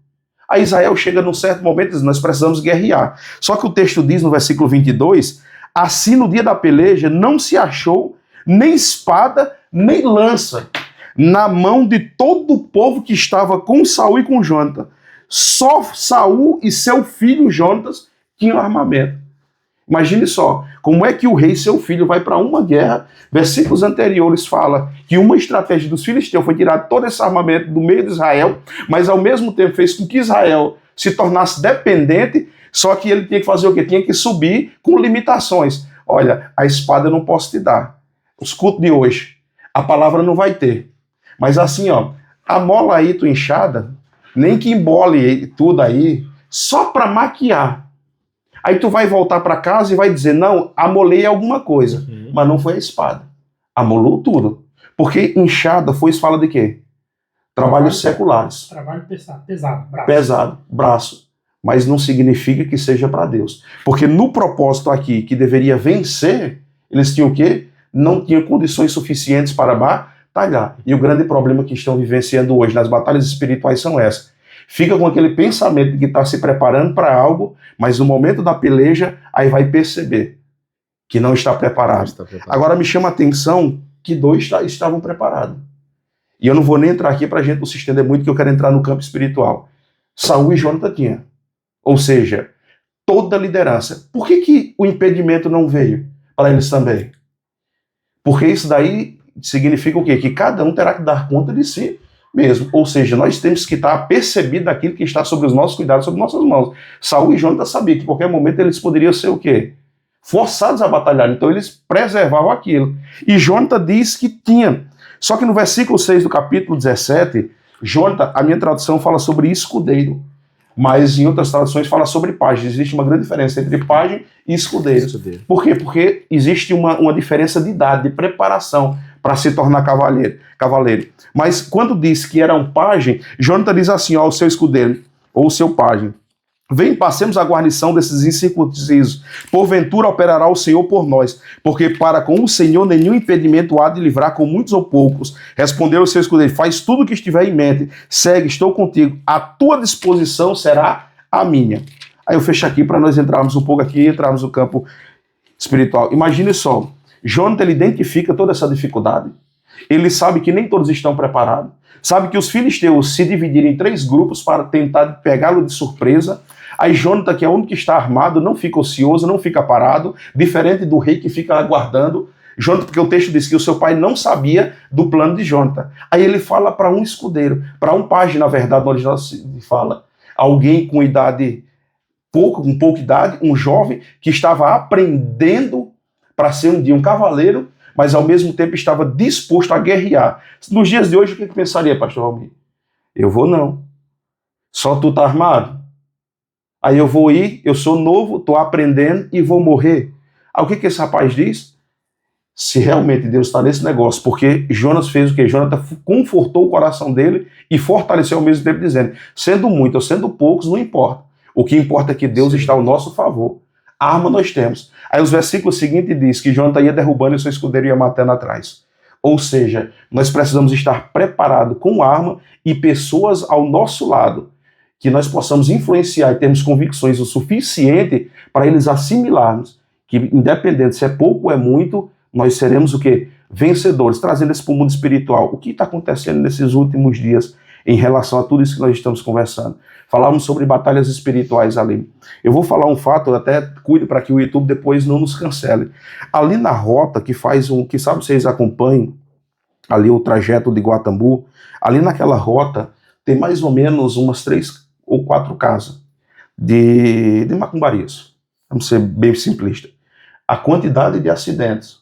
A Israel chega num certo momento e diz, nós precisamos guerrear. Só que o texto diz no versículo 22, assim no dia da peleja não se achou nem espada, nem lança na mão de todo o povo que estava com Saul e com Jônatas. Só Saul e seu filho Jônatas tinham armamento. Imagine só, como é que o rei, seu filho, vai para uma guerra. Versículos anteriores fala que uma estratégia dos filisteus foi tirar todo esse armamento do meio de Israel, mas ao mesmo tempo fez com que Israel se tornasse dependente, só que ele tinha que fazer o quê? Tinha que subir com limitações. Olha, a espada eu não posso te dar. Os cultos de hoje, a palavra não vai ter. Mas assim, ó, amola aí tua enxada, nem que embole tudo aí, só para maquiar. Aí tu vai voltar para casa e vai dizer, não, amolei alguma coisa. Mas não foi a espada. Amolou tudo. Porque enxada, foice fala de quê? Trabalhos seculares. Trabalho pesado, braço. Pesado, braço. Mas não significa que seja para Deus. Porque no propósito aqui, que deveria vencer, eles tinham o quê? Não tinham condições suficientes para batalhar. E o grande problema que estão vivenciando hoje nas batalhas espirituais são essas. Fica com aquele pensamento de que está se preparando para algo, mas no momento da peleja, aí vai perceber que não está preparado. Agora me chama a atenção que dois estavam preparados. E eu não vou nem entrar aqui para a gente não se estender muito, que eu quero entrar no campo espiritual. Saul e Jônatas tinham. Ou seja, toda a liderança. Por que o impedimento não veio para eles também? Porque isso daí significa o quê? Que cada um terá que dar conta de si mesmo. Ou seja, nós temos que estar percebido daquilo que está sobre os nossos cuidados, sobre nossas mãos. Saul e Jônatas sabiam que em qualquer momento eles poderiam ser o quê? Forçados a batalhar. Então eles preservavam aquilo. E Jônatas diz que tinha. Só que no versículo 6 do capítulo 17, Jônatas, a minha tradução fala sobre escudeiro. Mas em outras traduções fala sobre pajem. Existe uma grande diferença entre pajem e escudeiro. Por quê? Porque existe uma diferença de idade, de preparação para se tornar cavaleiro. Mas quando diz que era um pajem, Jônatas diz assim, ó, o seu escudeiro, ou o seu pajem, vem, passemos a guarnição desses incircuncisos. Porventura operará o Senhor por nós, porque para com o Senhor nenhum impedimento há de livrar com muitos ou poucos. Respondeu o seu escudeiro, faz tudo o que estiver em mente, segue, estou contigo, a tua disposição será a minha. Aí eu fecho aqui para nós entrarmos um pouco aqui, entrarmos no campo espiritual. Imagine só, Jônatas ele identifica toda essa dificuldade, ele sabe que nem todos estão preparados, Sabe que os filisteus se dividiram em 3 grupos para tentar pegá-lo de surpresa. Aí Jonathan, que é o único que está armado, não fica ocioso, não fica parado, diferente do rei que fica aguardando. Jonathan, porque o texto diz que o seu pai não sabia do plano de Jonathan. Aí ele fala para um escudeiro, para um pajem, na verdade, no original se fala, alguém com idade com pouca idade, um jovem que estava aprendendo para ser um dia um cavaleiro, mas ao mesmo tempo estava disposto a guerrear. Nos dias de hoje, o que pensaria, pastor Almir? Eu vou não. Só tu tá armado? Aí eu vou ir, eu sou novo, estou aprendendo e vou morrer. Aí o que esse rapaz diz? Se realmente Deus está nesse negócio, porque Jonas fez o quê? Jonathan confortou o coração dele e fortaleceu ao mesmo tempo, dizendo, sendo muito ou sendo poucos, não importa. O que importa é que Deus está ao nosso favor. A arma nós temos. Aí os versículos seguintes diz que Jonathan ia derrubando e seu escudeiro ia matando atrás. Ou seja, nós precisamos estar preparados com arma e pessoas ao nosso lado, que nós possamos influenciar e termos convicções o suficiente para eles assimilarmos que, independente se é pouco ou é muito, nós seremos o quê? Vencedores, trazendo isso para o mundo espiritual. O que está acontecendo nesses últimos dias em relação a tudo isso que nós estamos conversando? Falávamos sobre batalhas espirituais ali. Eu vou falar um fato, eu até cuido para que o YouTube depois não nos cancele. Ali na rota que faz que sabe vocês acompanhem, ali o trajeto de Guatambu, ali naquela rota tem mais ou menos umas 3 ou 4 casas de macumbarias. Vamos ser bem simplistas. A quantidade de acidentes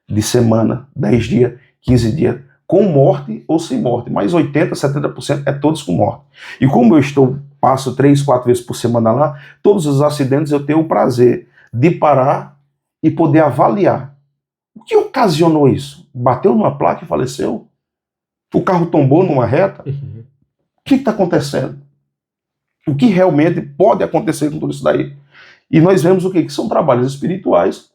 de semana, 10 dias, 15 dias, com morte ou sem morte, mais 80%, 70% é todos com morte. E como eu passo 3, 4 vezes por semana lá, todos os acidentes eu tenho o prazer de parar e poder avaliar. O que ocasionou isso? Bateu numa placa e faleceu? O carro tombou numa reta? O que está acontecendo? O que realmente pode acontecer com tudo isso daí? E nós vemos o quê? Que são trabalhos espirituais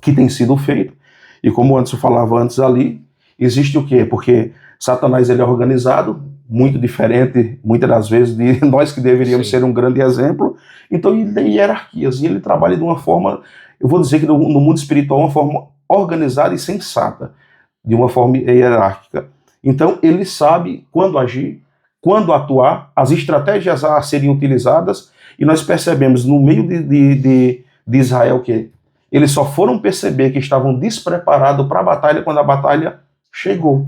que têm sido feitos. E como o Anderson falava antes ali, existe o quê? Porque Satanás ele é organizado, muito diferente, muitas das vezes, de nós que deveríamos ser um grande exemplo. Então ele tem hierarquias, e ele trabalha de uma forma, eu vou dizer que no mundo espiritual, uma forma organizada e sensata, de uma forma hierárquica. Então ele sabe quando agir, quando atuar, as estratégias a serem utilizadas, e nós percebemos no meio de Israel que eles só foram perceber que estavam despreparados para a batalha quando a batalha chegou.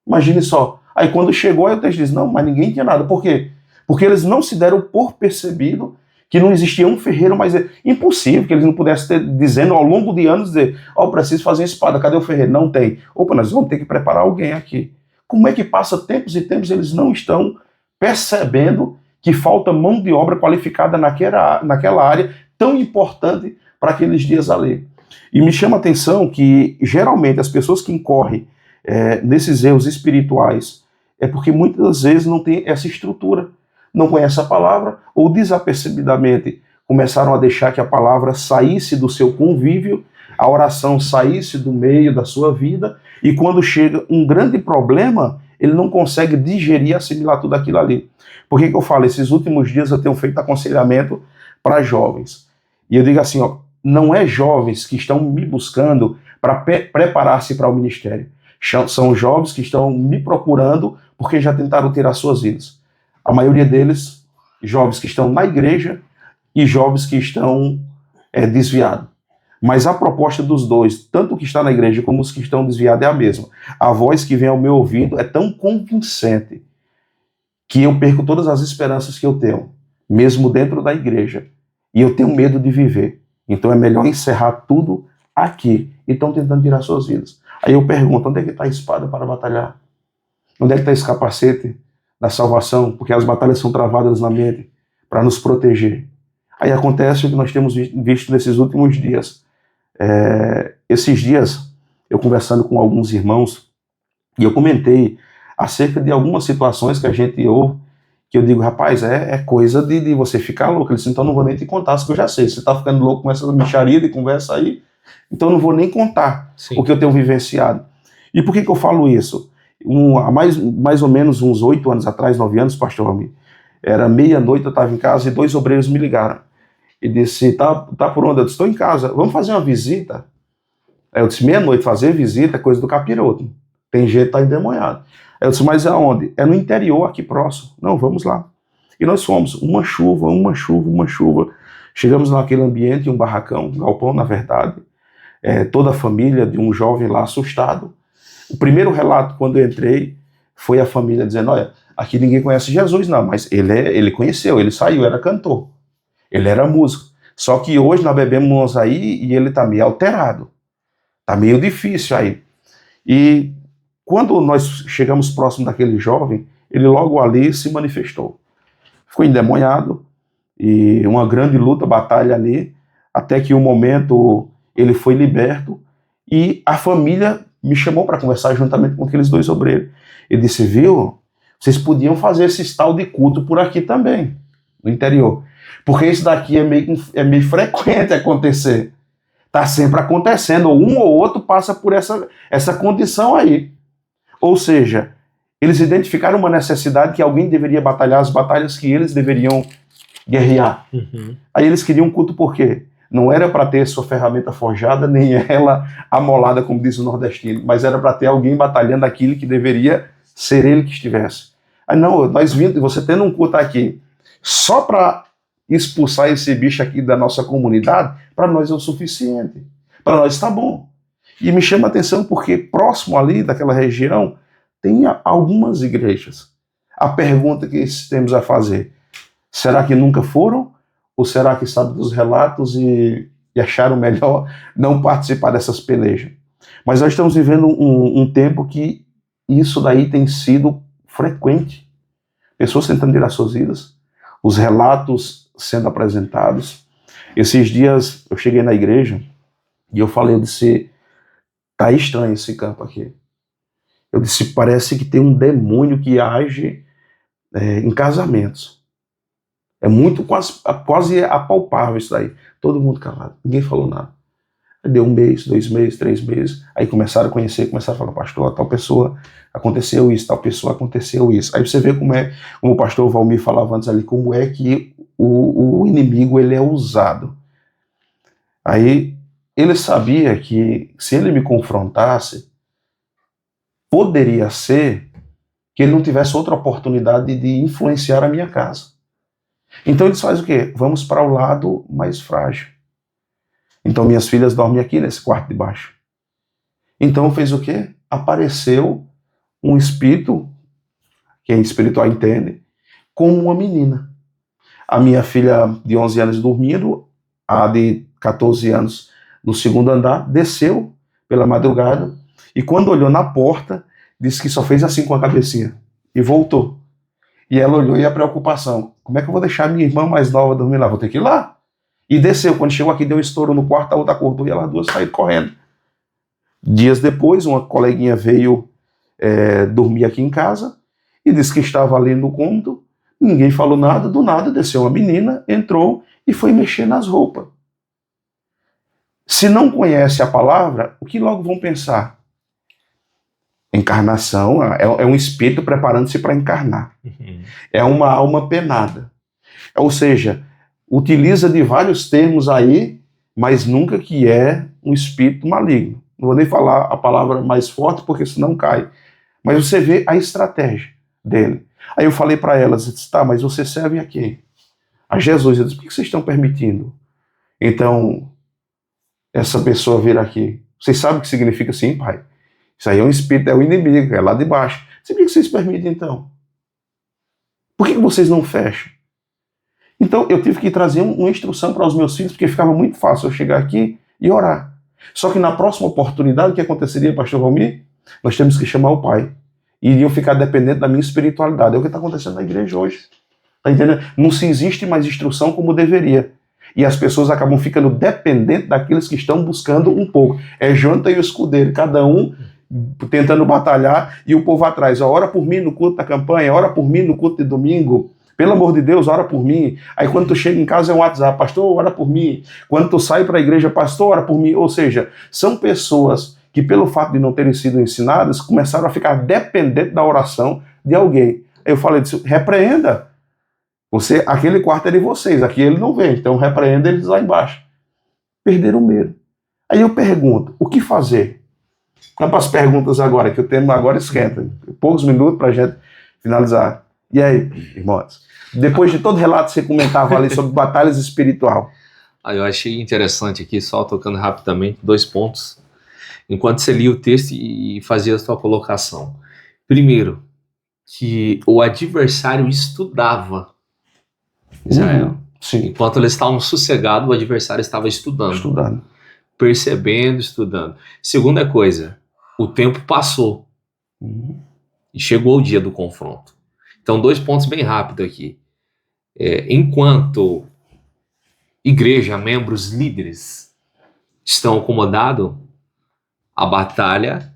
Imagine só. Aí quando chegou, aí o texto diz, não, mas ninguém tinha nada. Por quê? Porque eles não se deram por percebido que não existia um ferreiro, mas é impossível que eles não pudessem ter, dizendo ao longo de anos, dizer, ó, preciso fazer uma espada, cadê o ferreiro? Não tem. Opa, nós vamos ter que preparar alguém aqui. Como é que passa tempos e tempos, eles não estão percebendo que falta mão de obra qualificada naquela área tão importante para aqueles dias ali. E me chama a atenção que, geralmente, as pessoas que incorrem nesses erros espirituais é porque muitas vezes não tem essa estrutura, não conhece a palavra, ou desapercebidamente começaram a deixar que a palavra saísse do seu convívio, a oração saísse do meio da sua vida, e quando chega um grande problema, ele não consegue digerir e assimilar tudo aquilo ali. Por que eu falo? Esses últimos dias eu tenho feito aconselhamento para jovens. E eu digo assim, ó, não é jovens que estão me buscando para preparar-se para o ministério. São jovens que estão me procurando porque já tentaram tirar suas vidas. A maioria deles, jovens que estão na igreja e jovens que estão desviados. Mas a proposta dos dois, tanto o que está na igreja como os que estão desviados, é a mesma. A voz que vem ao meu ouvido é tão convincente que eu perco todas as esperanças que eu tenho, mesmo dentro da igreja. E eu tenho medo de viver. Então é melhor encerrar tudo aqui. E estão tentando tirar suas vidas. Aí eu pergunto, onde é que está a espada para batalhar? Onde é que está esse capacete da salvação? Porque as batalhas são travadas na mente para nos proteger. Aí acontece o que nós temos visto nesses últimos dias. Esses dias, eu conversando com alguns irmãos, e eu comentei acerca de algumas situações que a gente ouve, que eu digo, rapaz, é coisa de você ficar louco. Ele disse, então não vou nem te contar, porque eu já sei. Você está ficando louco com essa micharia de conversa aí, então eu não vou nem contar o que eu tenho vivenciado. E por que eu falo isso? Há mais ou menos uns 8 anos atrás, 9 anos, pastor Almir, era meia-noite, eu estava em casa e 2 obreiros me ligaram. E disse, tá por onde? Eu disse, estou em casa, vamos fazer uma visita? Aí eu disse, meia-noite, fazer visita é coisa do capiroto. Tem jeito, tá endemoniado. Eu disse, mas aonde? É no interior, aqui próximo. Não, vamos lá. E nós fomos, uma chuva. Chegamos naquele ambiente, um barracão, um galpão, na verdade. Toda a família de um jovem lá assustado. O primeiro relato, quando eu entrei, foi a família dizendo, olha, aqui ninguém conhece Jesus, não, mas ele conheceu, ele saiu, era cantor. Ele era músico. Só que hoje nós bebemos aí e ele está meio alterado. Está meio difícil aí. E quando nós chegamos próximo daquele jovem, ele logo ali se manifestou. Ficou endemoniado e uma grande luta, batalha ali, até que um momento ele foi liberto e a família me chamou para conversar juntamente com aqueles dois obreiros. Ele disse, viu, vocês podiam fazer esse tal de culto por aqui também, no interior. Porque isso daqui é meio frequente acontecer. Está sempre acontecendo, um ou outro passa por essa condição aí. Ou seja, eles identificaram uma necessidade que alguém deveria batalhar as batalhas que eles deveriam guerrear. Uhum. Aí eles queriam culto por quê? Não era para ter sua ferramenta forjada, nem ela amolada, como diz o nordestino, mas era para ter alguém batalhando aquilo que deveria ser ele que estivesse. Aí não, nós vimos, você tendo um culto aqui, só para expulsar esse bicho aqui da nossa comunidade, para nós é o suficiente. Para nós está bom. E me chama a atenção porque próximo ali daquela região tem algumas igrejas. A pergunta que temos a fazer, será que nunca foram? Ou será que sabem dos relatos e acharam melhor não participar dessas pelejas? Mas nós estamos vivendo um tempo que isso daí tem sido frequente. Pessoas tentando tirar suas vidas, os relatos sendo apresentados. Esses dias eu cheguei na igreja e eu disse, tá estranho esse campo aqui. Eu disse, parece que tem um demônio que age em casamentos. É muito, quase apalpável isso daí. Todo mundo calado, ninguém falou nada. Deu 1 mês, 2 meses, 3 meses, aí começaram a conhecer, começaram a falar, pastor, tal pessoa aconteceu isso, tal pessoa aconteceu isso. Aí você vê como o pastor Valmir falava antes ali, como é que o inimigo ele é usado. Aí ele sabia que se ele me confrontasse, poderia ser que ele não tivesse outra oportunidade de influenciar a minha casa. Então eles fazem o quê? Vamos para o lado mais frágil. Então minhas filhas dormem aqui nesse quarto de baixo. Então fez o quê? Apareceu um espírito, quem é espiritual entende, como uma menina. A minha filha de 11 anos dormindo, a de 14 anos no segundo andar, desceu pela madrugada e quando olhou na porta, disse que só fez assim com a cabecinha e voltou. E ela olhou e a preocupação, como é que eu vou deixar minha irmã mais nova dormir lá? Vou ter que ir lá. E desceu, quando chegou aqui deu um estouro no quarto, a outra acordou e elas duas saíram correndo. Dias depois, uma coleguinha veio dormir aqui em casa e disse que estava ali no cômodo, ninguém falou nada, do nada desceu uma menina, entrou e foi mexer nas roupas. Se não conhece a palavra, o que logo vão pensar? Encarnação é um espírito preparando-se para encarnar. Uhum. É uma alma penada. Ou seja, utiliza de vários termos aí, mas nunca que é um espírito maligno. Não vou nem falar a palavra mais forte, porque senão cai. Mas você vê a estratégia dele. Aí eu falei para elas, disse, tá, mas você serve a quem? A Jesus. Eu disse, por que vocês estão permitindo? Então, essa pessoa vir aqui. Vocês sabem o que significa sim, pai? Isso aí é um espírito, é o inimigo, é lá de baixo. Por que vocês permitem, então? Por que vocês não fecham? Então, eu tive que trazer uma instrução para os meus filhos, porque ficava muito fácil eu chegar aqui e orar. Só que na próxima oportunidade, o que aconteceria, pastor Valmir? Nós temos que chamar o pai. E iriam ficar dependentes da minha espiritualidade. É o que está acontecendo na igreja hoje. Está entendendo? Não se existe mais instrução como deveria. E as pessoas acabam ficando dependentes daqueles que estão buscando um pouco. É Jonathan e o escudeiro, cada um tentando batalhar e o povo atrás. Ora por mim no culto da campanha, ora por mim no culto de domingo. Pelo amor de Deus, ora por mim. Aí quando tu chega em casa é um WhatsApp, pastor, ora por mim. Quando tu sai para a igreja, pastor, ora por mim. Ou seja, são pessoas que pelo fato de não terem sido ensinadas, começaram a ficar dependentes da oração de alguém. Aí eu falei disso, repreenda. Aquele quarto é de vocês, aqui ele não vem, então repreenda eles lá embaixo. Perderam o medo. Aí eu pergunto, o que fazer? Vamos para as perguntas agora, que o tema agora esquenta. poucos minutos para a gente finalizar. E aí, irmãos? Depois de todo relato, você comentava ali sobre batalhas espiritual. Eu achei interessante aqui, só tocando rapidamente, 2 pontos. Enquanto você lia o texto e fazia a sua colocação. Primeiro, que o adversário estudava Israel. Sim. Enquanto eles estavam sossegados, o adversário estava estudando. Percebendo, estudando. Segunda coisa, o tempo passou. E chegou o dia do confronto. Então, 2 pontos bem rápidos aqui. Enquanto igreja, membros, líderes estão acomodados, a batalha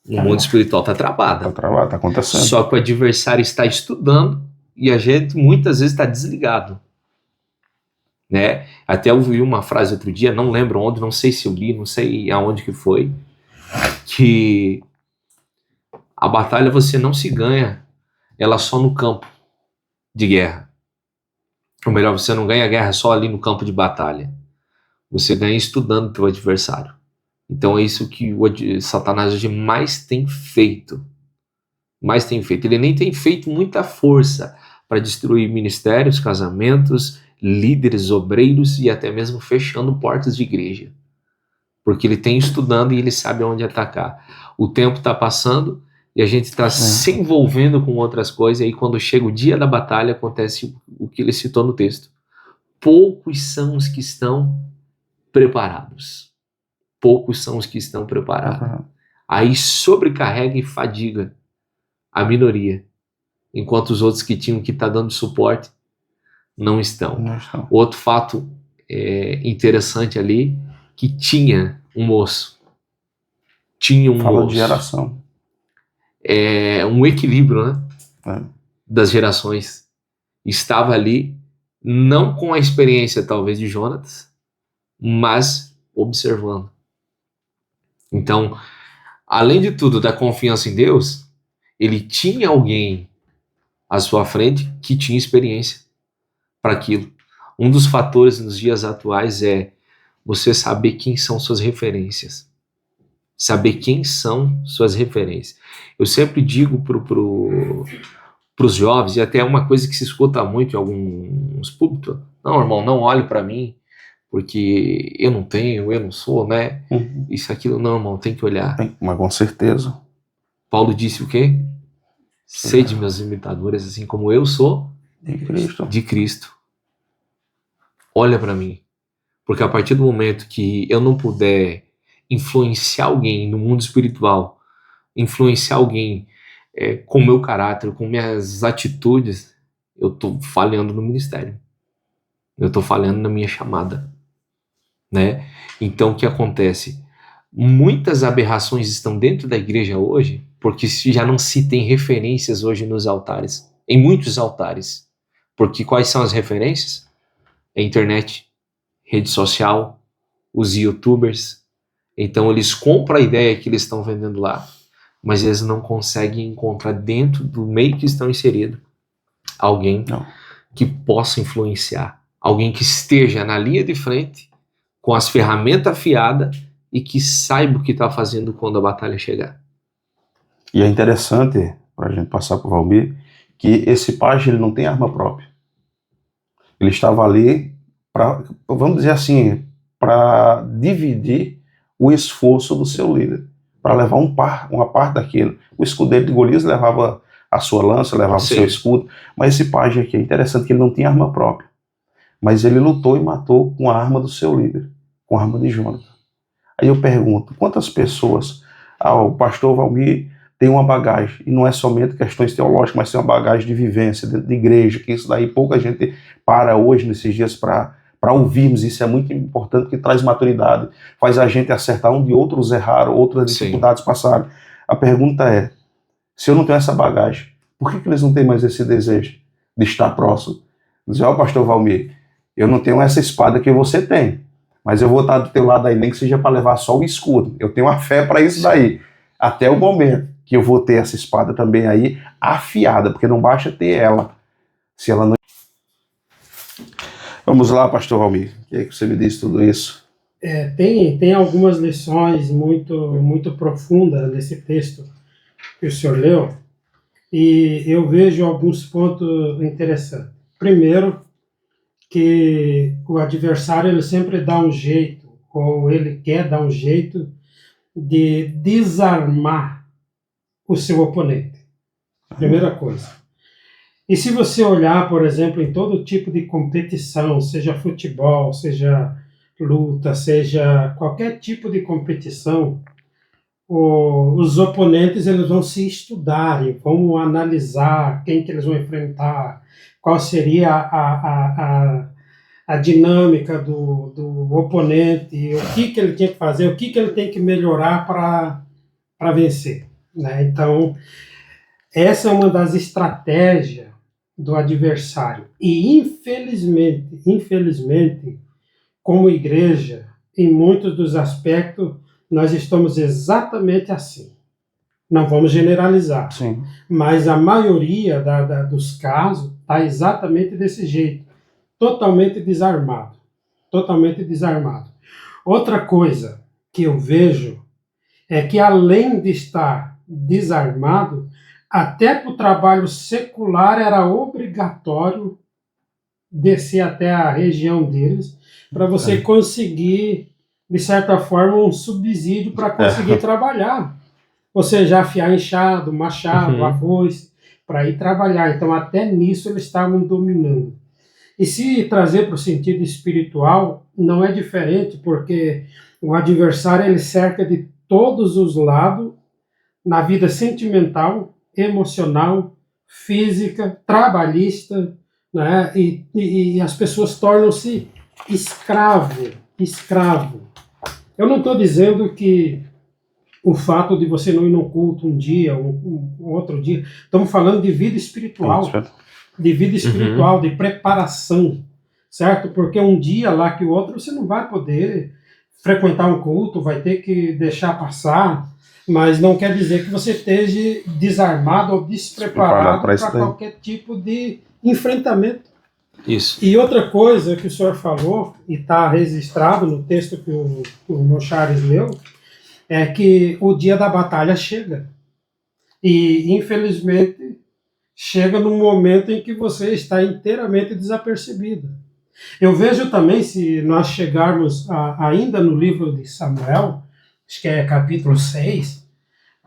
no mundo espiritual está travada. Está travada, está acontecendo. Só que o adversário está estudando e a gente muitas vezes está desligado. Né? Até eu vi uma frase outro dia, não lembro onde, não sei se eu li, não sei aonde que foi, que a batalha você não se ganha, ela só no campo de guerra. Ou melhor, você não ganha a guerra só ali no campo de batalha. Você ganha estudando teu adversário. Então é isso que o Satanás hoje mais tem feito. Ele nem tem feito muita força para destruir ministérios, casamentos, líderes, obreiros e até mesmo fechando portas de igreja. Porque ele tem estudando e ele sabe onde atacar. O tempo está passando e a gente está se envolvendo com outras coisas, e aí quando chega o dia da batalha acontece o que ele citou no texto. Poucos são os que estão preparados. Aí sobrecarrega e fadiga a minoria, enquanto os outros que tinham que estar dando suporte não estão. Outro fato interessante ali, que tinha um moço. Fala de geração. Um equilíbrio, né? Das gerações. Estava ali, não com a experiência talvez de Jonatas, mas observando. Então, além de tudo, da confiança em Deus, ele tinha alguém à sua frente que tinha experiência para aquilo. Um dos fatores nos dias atuais é você saber quem são suas referências. Eu sempre digo para os jovens, e até é uma coisa que se escuta muito em alguns púlpitos: não, irmão, não olhe para mim, porque eu não tenho, eu não sou, né? Isso, aquilo, não, irmão, tem que olhar. Mas com certeza. Paulo disse o quê? Sede meus imitadores, assim como eu sou de Cristo. Olha para mim. Porque a partir do momento que eu não puder influenciar alguém no mundo espiritual, influenciar alguém com o meu caráter, com minhas atitudes, eu estou falhando no ministério. Eu estou falhando na minha chamada. Né? Então o que acontece? Muitas aberrações estão dentro da igreja hoje, porque já não se tem referências hoje nos altares, em muitos altares. Porque quais são as referências? A internet, rede social, os youtubers. Então eles compram a ideia que eles estão vendendo lá, mas eles não conseguem encontrar dentro do meio que estão inseridos alguém que possa influenciar, alguém que esteja na linha de frente com as ferramentas afiadas e que saiba o que está fazendo quando a batalha chegar. E é interessante, para a gente passar para o Valmir, que esse pajem ele não tem arma própria. Ele estava ali para, vamos dizer assim, para dividir o esforço do seu líder, para levar uma parte daquilo. O escudeiro de Golias levava a sua lança, levava o seu escudo, mas esse pajem aqui é interessante que ele não tinha arma própria, mas ele lutou e matou com a arma do seu líder, com a arma de Jonatas. Aí eu pergunto, quantas pessoas, o pastor Valmir tem uma bagagem, e não é somente questões teológicas, mas tem uma bagagem de vivência dentro da igreja, que isso daí pouca gente para hoje, nesses dias, para ouvirmos. Isso é muito importante, porque traz maturidade, faz a gente acertar onde outros erraram, outras dificuldades passaram. A pergunta é, se eu não tenho essa bagagem, por que eles não têm mais esse desejo de estar próximo? Dizer, pastor Valmir, eu não tenho essa espada que você tem, mas eu vou estar do teu lado aí, nem que seja para levar só o escudo. Eu tenho uma fé para isso daí, até o momento que eu vou ter essa espada também aí afiada, porque não basta ter ela, se ela não... Vamos lá, pastor Valmir, o que é que você me diz tudo isso? Tem algumas lições muito profundas nesse texto, que o senhor leu, e eu vejo alguns pontos interessantes. Primeiro, que o adversário ele sempre dá um jeito, ou ele quer dar um jeito de desarmar o seu oponente. Primeira coisa. E se você olhar, por exemplo, em todo tipo de competição, seja futebol, seja luta, seja qualquer tipo de competição, os oponentes eles vão se estudar, vão analisar quem que eles vão enfrentar, qual seria a dinâmica do oponente, o que ele tem que fazer, o que ele tem que melhorar para vencer, né? Então, essa é uma das estratégias do adversário. E, infelizmente, como igreja, em muitos dos aspectos, nós estamos exatamente assim. Não vamos generalizar, Sim. mas a maioria dos casos está exatamente desse jeito, totalmente desarmado. Totalmente desarmado. Outra coisa que eu vejo é que, além de estar desarmado, até para o trabalho secular era obrigatório descer até a região deles para você conseguir, de certa forma, um subsídio para conseguir trabalhar. Ou seja, afiar enxado, machado, arroz, para ir trabalhar. Então, até nisso eles estavam dominando. E se trazer para o sentido espiritual, não é diferente, porque o adversário ele cerca de todos os lados na vida sentimental, emocional, física, trabalhista, né? E as pessoas tornam-se escravo. Eu não estou dizendo que o fato de você não ir no culto um dia, um outro dia, estamos falando de vida espiritual, de preparação, certo? Porque um dia lá que o outro você não vai poder frequentar um culto, vai ter que deixar passar, mas não quer dizer que você esteja desarmado ou despreparado para qualquer tipo de enfrentamento. Isso. E outra coisa que o senhor falou, e está registrado no texto que o irmão Charles leu, é que o dia da batalha chega. E, infelizmente, chega num momento em que você está inteiramente desapercebido. Eu vejo também, se nós chegarmos ainda no livro de Samuel, acho que é capítulo 6,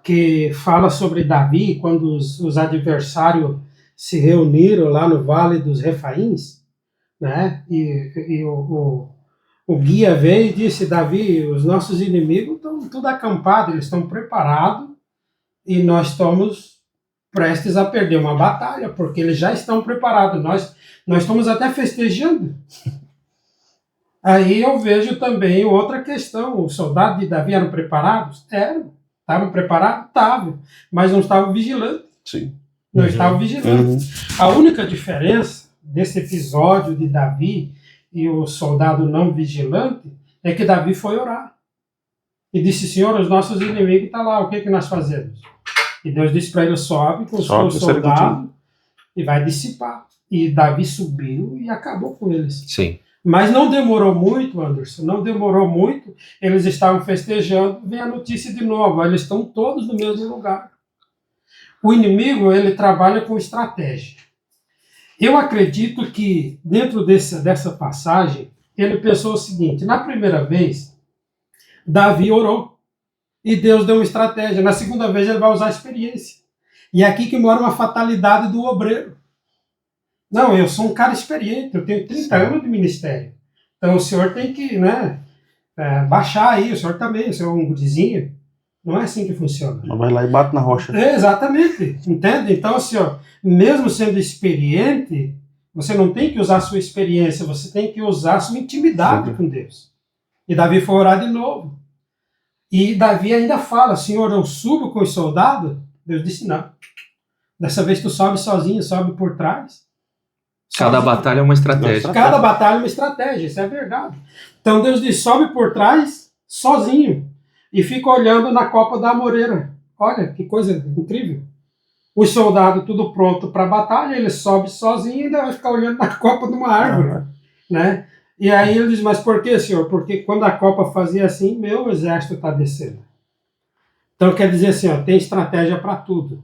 que fala sobre Davi, quando os adversários se reuniram lá no Vale dos Refaíns, né? E o guia veio e disse: Davi, os nossos inimigos estão tudo acampados, eles estão preparados e nós estamos prestes a perder uma batalha, porque eles já estão preparados, nós estamos até festejando. Aí eu vejo também outra questão, os soldados de Davi eram preparados? Eram. Estavam preparados? Estavam, mas não estavam vigilantes. Sim. Não estavam vigilantes. A única diferença desse episódio de Davi e o soldado não vigilante é que Davi foi orar. E disse: Senhor, os nossos inimigos estão lá, o que nós fazemos? E Deus disse para ele: sobe com os seus soldados e vai dissipar. E Davi subiu e acabou com eles. Sim. Mas não demorou muito, Anderson, não demorou muito, eles estavam festejando, vem a notícia de novo, eles estão todos no mesmo lugar. O inimigo, ele trabalha com estratégia. Eu acredito que, dentro dessa passagem, ele pensou o seguinte: na primeira vez, Davi orou, e Deus deu uma estratégia. Na segunda vez, ele vai usar a experiência. E é aqui que mora uma fatalidade do obreiro. Não, eu sou um cara experiente, eu tenho 30 anos de ministério. Então o senhor tem que, baixar aí, o senhor também, o senhor é um gurizinho. Não é assim que funciona. Não vai lá e bate na rocha. Exatamente, entende? Então, assim, mesmo sendo experiente, você não tem que usar a sua experiência, você tem que usar a sua intimidade com Deus. E Davi foi orar de novo. E Davi ainda fala: Senhor, eu subo com os soldados? Deus disse: não. Dessa vez tu sobe sozinho, sobe por trás. Cada batalha é uma estratégia. Cada batalha é uma estratégia, isso é verdade. Então Deus diz: sobe por trás, sozinho, e fica olhando na copa da amoreira. Olha, que coisa incrível. Os soldados tudo pronto para a batalha, ele sobe sozinho e ainda vai ficar olhando na copa de uma árvore. Né? E aí ele diz: mas por que, senhor? Porque quando a copa fazia assim, meu exército está descendo. Então quer dizer assim, ó, tem estratégia para tudo.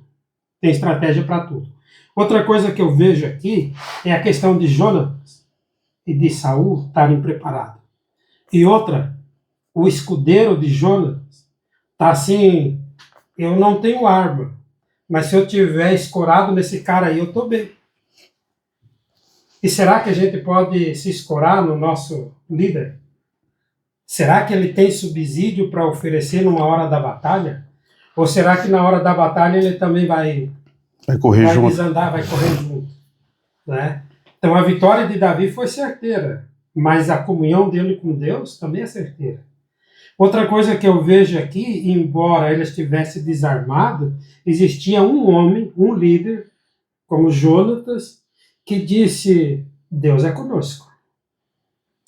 Tem estratégia para tudo. Outra coisa que eu vejo aqui é a questão de Jonatas e de Saul estarem preparados. E outra, o escudeiro de Jonatas está assim, eu não tenho arma, mas se eu tiver escorado nesse cara aí, eu estou bem. E será que a gente pode se escorar no nosso líder? Será que ele tem subsídio para oferecer numa hora da batalha? Ou será que na hora da batalha ele também vai correr junto, desandar, vai correr junto? Né? Então a vitória de Davi foi certeira, mas a comunhão dele com Deus também é certeira. Outra coisa que eu vejo aqui, embora ele estivesse desarmado, existia um homem, um líder, como Jonatas, que disse, Deus é conosco.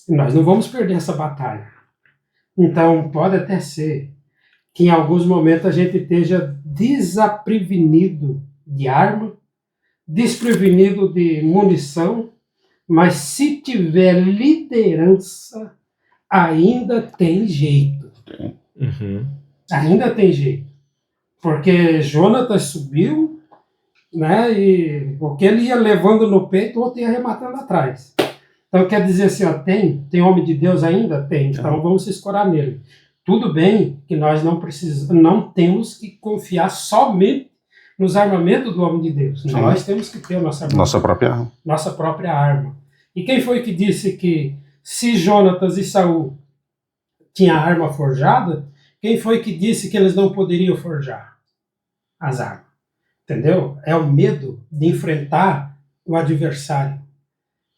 Nós não vamos perder essa batalha. Então, pode até ser que em alguns momentos a gente esteja desaprevenido de arma, desprevenido de munição, mas se tiver liderança, ainda tem jeito. Uhum. Ainda tem jeito. Porque Jonatas subiu, né, e o que ele ia levando no peito, o outro ia arrematando atrás. Então quer dizer assim, ó, tem homem de Deus ainda? Tem. Então vamos se escorar nele. Tudo bem que nós não temos que confiar somente nos armamentos do homem de Deus. Sim. Nós temos que ter o nosso armamento. Nossa própria arma. E quem foi que disse que se Jonatas e Saul tinham arma forjada, quem foi que disse que eles não poderiam forjar as armas? Entendeu? É o medo de enfrentar o adversário.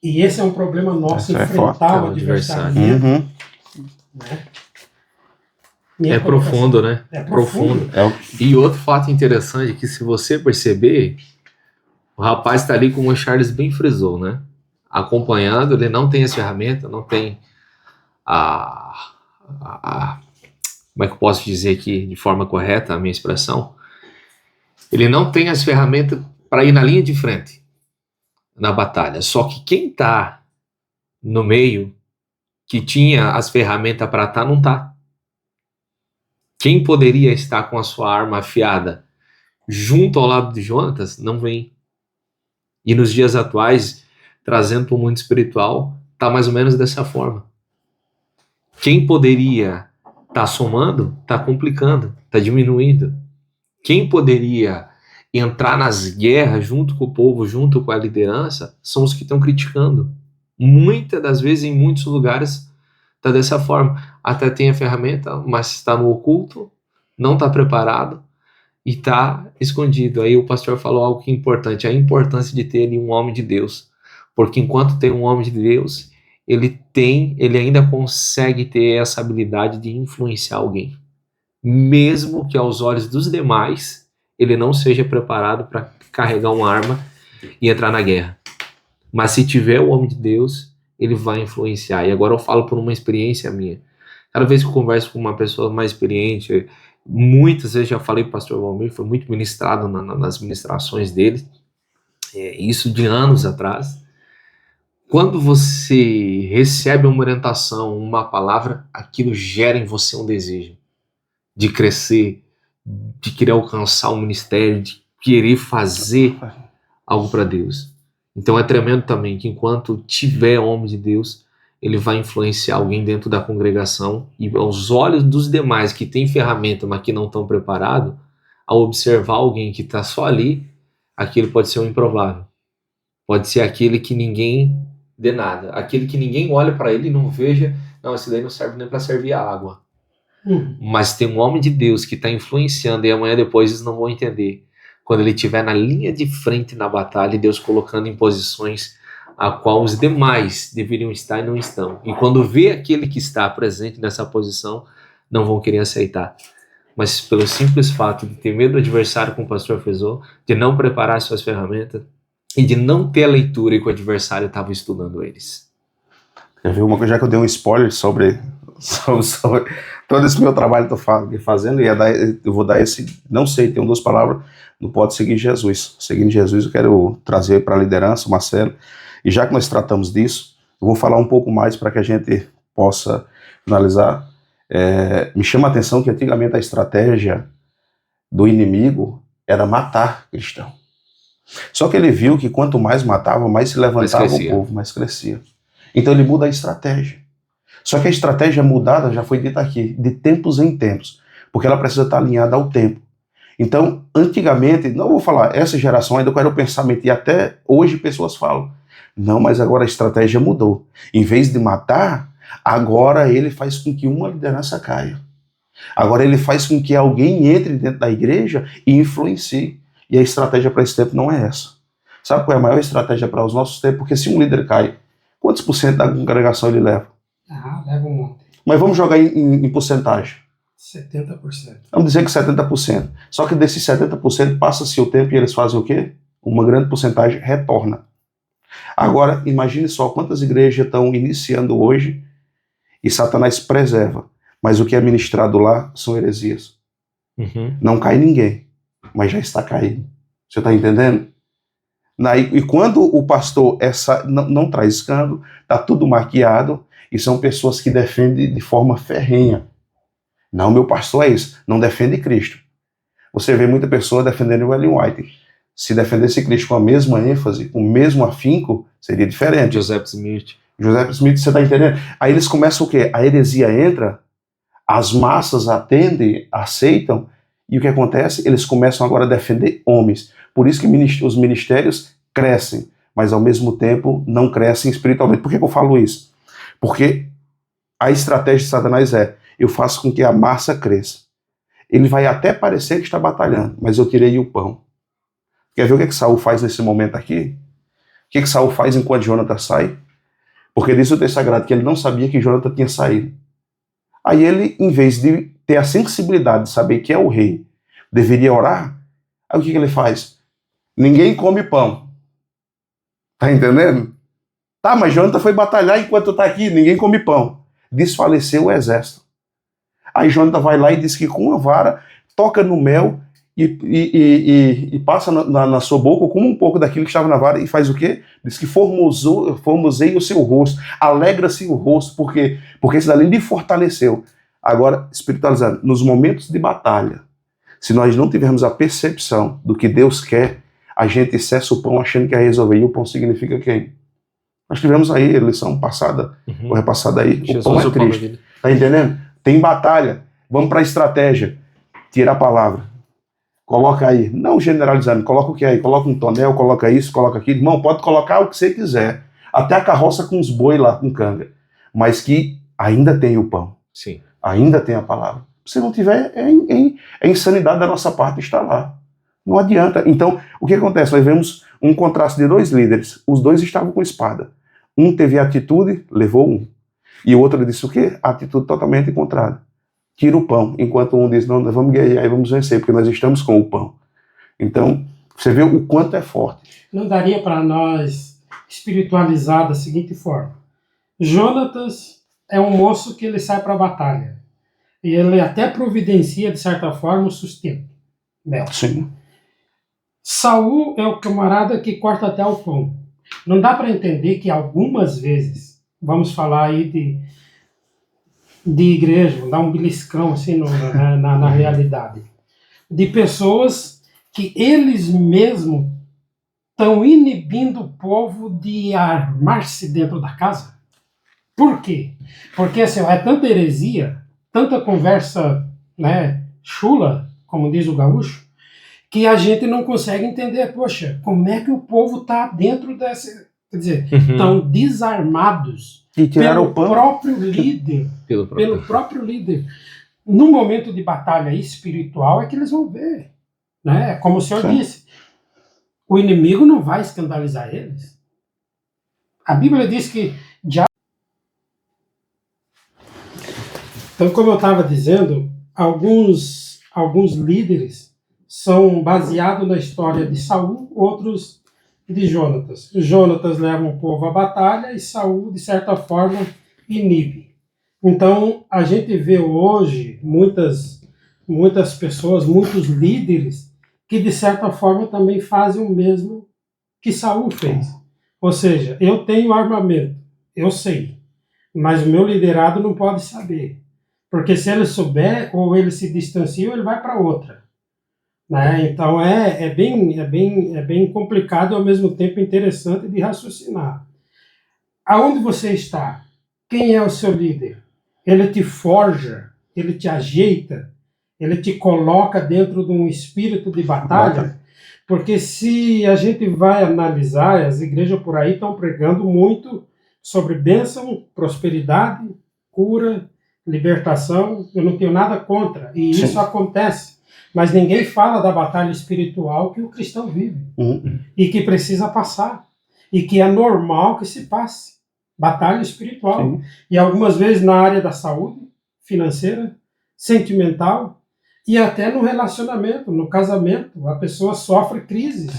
E esse é um problema nosso, enfrentar o adversário. Uhum. Né? É profundo, né? É profundo. E outro fato interessante é que, se você perceber, o rapaz está ali, como o Charles bem frisou, né? Acompanhando, ele não tem as ferramentas, não tem como é que eu posso dizer aqui de forma correta a minha expressão? Ele não tem as ferramentas para ir na linha de frente na batalha. Só que quem está no meio, que tinha as ferramentas para estar, não está. Quem poderia estar com a sua arma afiada junto ao lado de Jonatas, não vem. E nos dias atuais, trazendo para o mundo espiritual, está mais ou menos dessa forma. Quem poderia estar somando, está complicando, está diminuindo. Quem poderia entrar nas guerras junto com o povo, junto com a liderança, são os que estão criticando. Muitas das vezes, em muitos lugares, está dessa forma. Até tem a ferramenta, mas está no oculto, não está preparado e está escondido. Aí o pastor falou algo que é importante, a importância de ter ali um homem de Deus. Porque enquanto tem um homem de Deus, ele ainda consegue ter essa habilidade de influenciar alguém. Mesmo que aos olhos dos demais, ele não seja preparado para carregar uma arma e entrar na guerra. Mas se tiver o homem de Deus, ele vai influenciar. E agora eu falo por uma experiência minha. Cada vez que eu converso com uma pessoa mais experiente, muitas vezes já falei para o pastor Valmir, foi muito ministrado nas ministrações dele, isso de anos atrás. Quando você recebe uma orientação, uma palavra, aquilo gera em você um desejo de crescer, de querer alcançar um ministério, de querer fazer algo para Deus. Então é tremendo também que enquanto tiver homem de Deus, ele vai influenciar alguém dentro da congregação, e aos olhos dos demais que têm ferramenta, mas que não estão preparados, ao observar alguém que está só ali, aquilo pode ser um improvável. Pode ser aquele que ninguém dê nada. Aquele que ninguém olha para ele e não veja, não, esse daí não serve nem para servir a água. Mas tem um homem de Deus que está influenciando, e amanhã depois eles não vão entender. Quando ele estiver na linha de frente na batalha, Deus colocando em posições a qual os demais deveriam estar e não estão. E quando vê aquele que está presente nessa posição, não vão querer aceitar. Mas pelo simples fato de ter medo do adversário, como o pastor frisou, de não preparar suas ferramentas e de não ter a leitura que o adversário estava estudando eles. Quer ver uma coisa, já que eu dei um spoiler sobre todo esse meu trabalho que estou fazendo, eu vou dar esse, não sei, tem 2 palavras, não pode seguir Jesus. Seguindo Jesus, eu quero trazer para a liderança, o Marcelo, e já que nós tratamos disso, eu vou falar um pouco mais para que a gente possa finalizar. Me chama a atenção que antigamente a estratégia do inimigo era matar cristão. Só que ele viu que quanto mais matava, mais se levantava o povo, mais crescia. Então ele muda a estratégia. Só que a estratégia mudada, já foi dita aqui, de tempos em tempos, porque ela precisa estar alinhada ao tempo. Então, antigamente, não vou falar, essa geração ainda era o pensamento, e até hoje pessoas falam, não, mas agora a estratégia mudou. Em vez de matar, agora ele faz com que uma liderança caia. Agora ele faz com que alguém entre dentro da igreja e influencie. E a estratégia para esse tempo não é essa. Sabe qual é a maior estratégia para os nossos tempos? Porque se um líder cai, quantos por cento da congregação ele leva? Leva um monte. Mas vamos jogar em porcentagem. 70%. Vamos dizer que 70%. Só que desses 70% passa-se o tempo e eles fazem o quê? Uma grande porcentagem retorna. Agora, imagine só quantas igrejas estão iniciando hoje e Satanás preserva. Mas o que é ministrado lá são heresias. Não cai ninguém, mas já está caído. Você está entendendo? E quando o pastor não traz escândalo, está tudo maquiado, e são pessoas que defendem de forma ferrenha. Não, meu pastor é isso, não defende Cristo. Você vê muita pessoa defendendo o Ellen White. Se defendesse Cristo com a mesma ênfase, com o mesmo afinco, seria diferente. Joseph Smith, você está entendendo? Aí eles começam o quê? A heresia entra, as massas atendem, aceitam, e o que acontece? Eles começam agora a defender homens. Por isso que os ministérios crescem, mas ao mesmo tempo não crescem espiritualmente. Por que eu falo isso? Porque a estratégia de Satanás eu faço com que a massa cresça. Ele vai até parecer que está batalhando, mas eu tirei o pão. Quer ver o que Saul faz nesse momento aqui? O que Saul faz enquanto Jonathan sai? Porque diz o texto sagrado que ele não sabia que Jonathan tinha saído. Aí ele, em vez de ter a sensibilidade de saber que é o rei, deveria orar. Aí o que ele faz? Ninguém come pão. Tá entendendo? Tá, mas Jonathan foi batalhar enquanto tá aqui, ninguém come pão. Desfaleceu o exército. Aí Jonathan vai lá e diz que com uma vara toca no mel e passa na sua boca como um pouco daquilo que estava na vara e faz o quê? Diz que formoseia o seu rosto, alegra-se o rosto, porque isso dali lhe fortaleceu. Agora, espiritualizando, nos momentos de batalha, se nós não tivermos a percepção do que Deus quer, a gente cessa o pão achando que é resolver. E o pão significa quem? Nós tivemos aí a lição passada, ou repassada aí, o pão é Cristo. Tá entendendo? Tem batalha, vamos para a estratégia. Tira a palavra. Coloca aí, não generalizando, coloca o que aí? Coloca um tonel, coloca isso, coloca aquilo. Irmão, pode colocar o que você quiser. Até a carroça com os boi lá, com canga. Mas que ainda tem o pão. Sim. Ainda tem a palavra. Se não tiver, é insanidade da nossa parte estar lá. Não adianta. Então, o que acontece? Nós vemos um contraste de dois líderes. Os dois estavam com espada. Um teve atitude, levou um. E o outro disse o quê? Atitude totalmente contrária. Tira o pão. Enquanto um diz, não, nós vamos guerrear e vamos vencer, porque nós estamos com o pão. Então, você vê o quanto é forte. Não daria para nós espiritualizar da seguinte forma. Jonatas é um moço que ele sai para a batalha. E ele até providencia, de certa forma, o sustento. Sim. Saul é o camarada que corta até o pão. Não dá para entender que algumas vezes, vamos falar aí de igreja, vamos dar um beliscão assim na realidade, de pessoas que eles mesmos estão inibindo o povo de armar-se dentro da casa. Por quê? Porque assim, é tanta heresia, tanta conversa, né, chula, como diz o gaúcho, que a gente não consegue entender, poxa, como é que o povo está dentro dessa... Quer dizer, estão desarmados pelo próprio líder. Pelo próprio líder. No momento de batalha espiritual é que eles vão ver. Né? Como o senhor disse, o inimigo não vai escandalizar eles. A Bíblia diz que... Então, como eu estava dizendo, alguns líderes são baseados na história de Saul, outros de Jonatas. Jonatas leva o povo à batalha e Saul, de certa forma, inibe. Então, a gente vê hoje muitas pessoas, muitos líderes, que de certa forma também fazem o mesmo que Saul fez. Ou seja, eu tenho armamento, eu sei, mas o meu liderado não pode saber. Porque se ele souber, ou ele se distancia, ou ele vai para outra. né? Então é bem complicado e ao mesmo tempo interessante de raciocinar. Aonde você está? Quem é o seu líder? Ele te forja, ele te ajeita, ele te coloca dentro de um espírito de batalha. Porque se a gente vai analisar, as igrejas por aí estão pregando muito sobre bênção, prosperidade, cura, libertação. Eu não tenho nada contra, e isso acontece. Mas ninguém fala da batalha espiritual que o cristão vive e que precisa passar e que é normal que se passe. Batalha espiritual. Sim. E algumas vezes na área da saúde, financeira, sentimental e até no relacionamento, no casamento. A pessoa sofre crises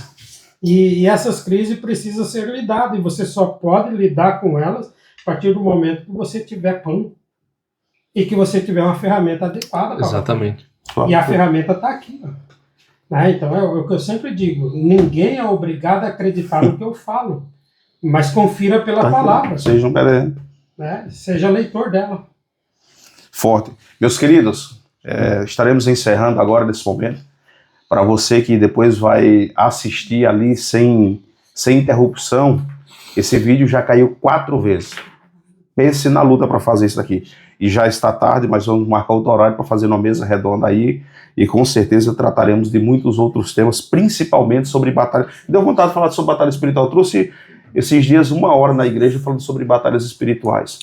e essas crises precisam ser lidadas e você só pode lidar com elas a partir do momento que você tiver pão e que você tiver uma ferramenta adequada. Exatamente. E a ferramenta está aqui. Né? Então é o que eu sempre digo, ninguém é obrigado a acreditar no que eu falo, mas confira pela palavra. Seja um beleza. Né? Seja leitor dela. Forte. Meus queridos, estaremos encerrando agora nesse momento. Para você que depois vai assistir ali sem interrupção, esse vídeo já caiu 4 vezes. Pense na luta para fazer isso daqui. E já está tarde, mas vamos marcar outro horário para fazer uma mesa redonda aí. E com certeza trataremos de muitos outros temas, principalmente sobre batalha. Me deu vontade de falar sobre batalha espiritual. Eu trouxe esses dias 1 hora na igreja falando sobre batalhas espirituais.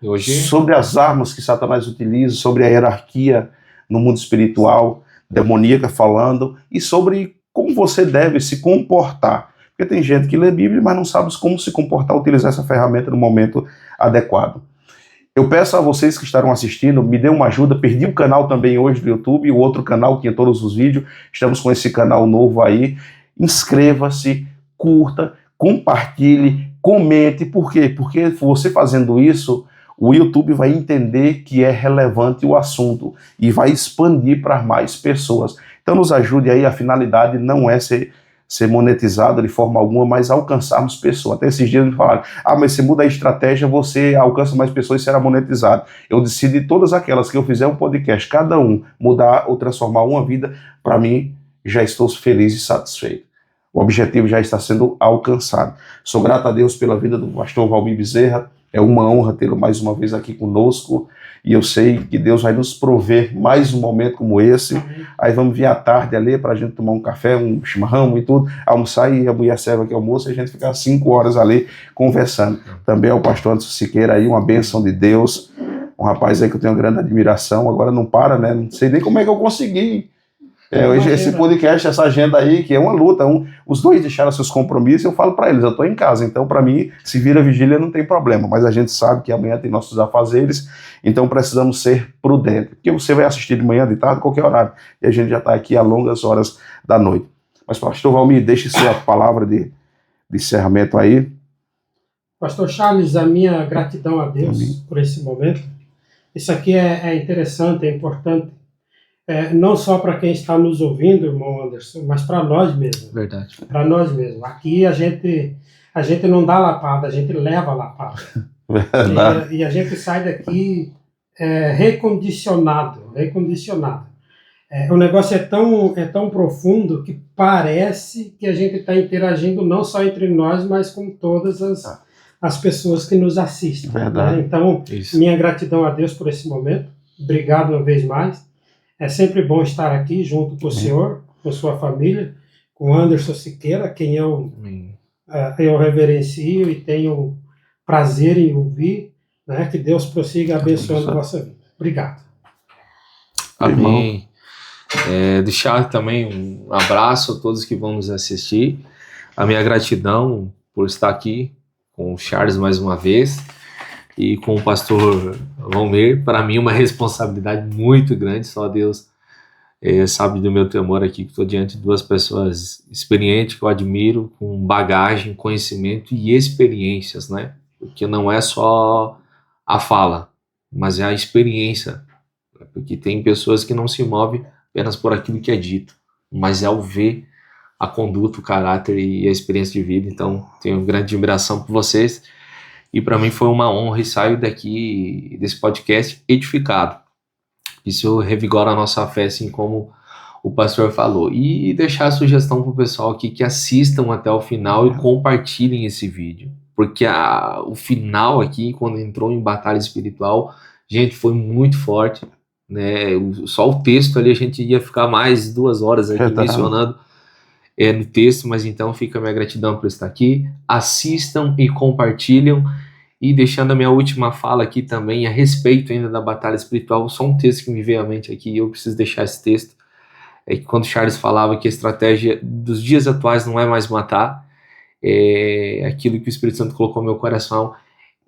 Hoje... Sobre as armas que Satanás utiliza, sobre a hierarquia no mundo espiritual, demoníaca falando, e sobre como você deve se comportar. Porque tem gente que lê Bíblia, mas não sabe como se comportar, utilizar essa ferramenta no momento adequado. Eu peço a vocês que estarão assistindo, me dê uma ajuda, perdi o canal também hoje do YouTube, o outro canal que tinha todos os vídeos, estamos com esse canal novo aí. Inscreva-se, curta, compartilhe, comente. Por quê? Porque você fazendo isso, o YouTube vai entender que é relevante o assunto e vai expandir para mais pessoas. Então nos ajude aí, a finalidade não é ser monetizado de forma alguma, mas alcançarmos pessoas. Até esses dias me falaram, mas se muda a estratégia, você alcança mais pessoas e será monetizado. Eu decidi todas aquelas que eu fizer um podcast, cada um mudar ou transformar uma vida, para mim já estou feliz e satisfeito. O objetivo já está sendo alcançado. Sou grato a Deus pela vida do pastor Valmir Bezerra. É uma honra tê-lo mais uma vez aqui conosco. E eu sei que Deus vai nos prover mais um momento como esse. Aí vamos vir à tarde ali para a gente tomar um café, um chimarrão e tudo, almoçar, e a mulher serve aqui almoço e a gente ficar 5 horas ali conversando. Também é o pastor Anderson Siqueira aí, uma bênção de Deus. Um rapaz aí que eu tenho grande admiração. Agora não para, né? Não sei nem como é que eu consegui. Hoje esse podcast, essa agenda aí, que é uma luta, os dois deixaram seus compromissos, eu falo para eles, eu estou em casa, então para mim, se vira vigília não tem problema, mas a gente sabe que amanhã tem nossos afazeres, então precisamos ser prudentes, porque você vai assistir de manhã, de tarde, qualquer horário, e a gente já está aqui a longas horas da noite. Mas pastor Valmir, deixe sua palavra de encerramento aí. Pastor Charles, a minha gratidão a Deus por esse momento. Isso aqui é interessante, é importante. Não só para quem está nos ouvindo, irmão Anderson, mas para nós mesmos. Verdade. Para nós mesmos. Aqui a gente não dá lapada, a gente leva lapada. E a gente sai daqui recondicionado. O negócio é tão profundo que parece que a gente está interagindo não só entre nós, mas com todas as pessoas que nos assistem. Verdade. Né? Então, minha gratidão a Deus por esse momento. Obrigado uma vez mais. É sempre bom estar aqui junto com o senhor, com sua família, com Anderson Siqueira, quem eu reverencio e tenho prazer em ouvir, né? Que Deus prossiga abençoando a vossa vida. Obrigado. Amém. Deixar também um abraço a todos que vão nos assistir. A minha gratidão por estar aqui com o Charles mais uma vez e com o pastor Valmir. Para mim, uma responsabilidade muito grande. Só Deus sabe do meu temor aqui, que estou diante de 2 pessoas experientes, que eu admiro, com bagagem, conhecimento e experiências, né? Porque não é só a fala, mas é a experiência. Porque tem pessoas que não se movem apenas por aquilo que é dito, mas é ao ver a conduta, o caráter e a experiência de vida. Então, tenho grande admiração por vocês. E para mim foi uma honra e saio daqui desse podcast edificado. Isso revigora a nossa fé, assim como o pastor falou. E deixar a sugestão pro pessoal aqui que assistam até o final e compartilhem esse vídeo. Porque o final aqui, quando entrou em batalha espiritual, gente, foi muito forte, né? Só o texto ali a gente ia ficar mais 2 horas aqui mencionando no texto, mas então fica a minha gratidão por estar aqui. Assistam e compartilham. E deixando a minha última fala aqui também a respeito ainda da batalha espiritual, só um texto que me veio à mente aqui, e eu preciso deixar esse texto, é que quando Charles falava que a estratégia dos dias atuais não é mais matar, aquilo que o Espírito Santo colocou no meu coração,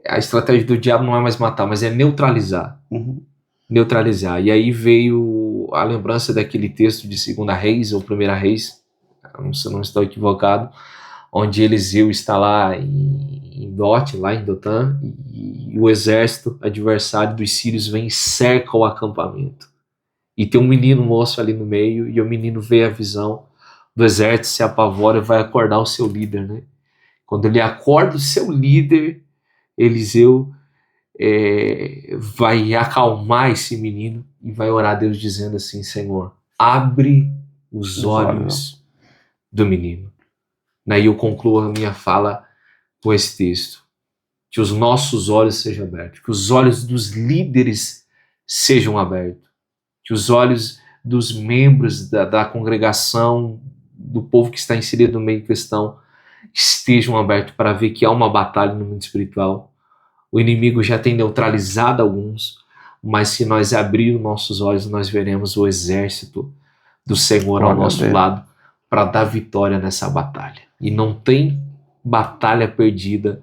a estratégia do diabo não é mais matar, mas é neutralizar. Neutralizar. E aí veio a lembrança daquele texto de 2 Reis, ou 1 Reis, se eu não estou equivocado, onde Eliseu está lá em Dote, lá em Dotã, e o exército adversário dos sírios vem e cerca o acampamento. E tem um menino moço ali no meio, e o menino vê a visão do exército, se apavora e vai acordar o seu líder, né? Quando ele acorda o seu líder, Eliseu vai acalmar esse menino e vai orar a Deus dizendo assim: Senhor, abre os olhos do menino. Daí eu concluo a minha fala com esse texto: que os nossos olhos sejam abertos, que os olhos dos líderes sejam abertos, que os olhos dos membros da congregação, do povo que está inserido no meio cristão, estejam abertos para ver que há uma batalha no mundo espiritual. O inimigo já tem neutralizado alguns, mas se nós abrirmos nossos olhos, nós veremos o exército do Senhor ao nosso lado para dar vitória nessa batalha. E não tem batalha perdida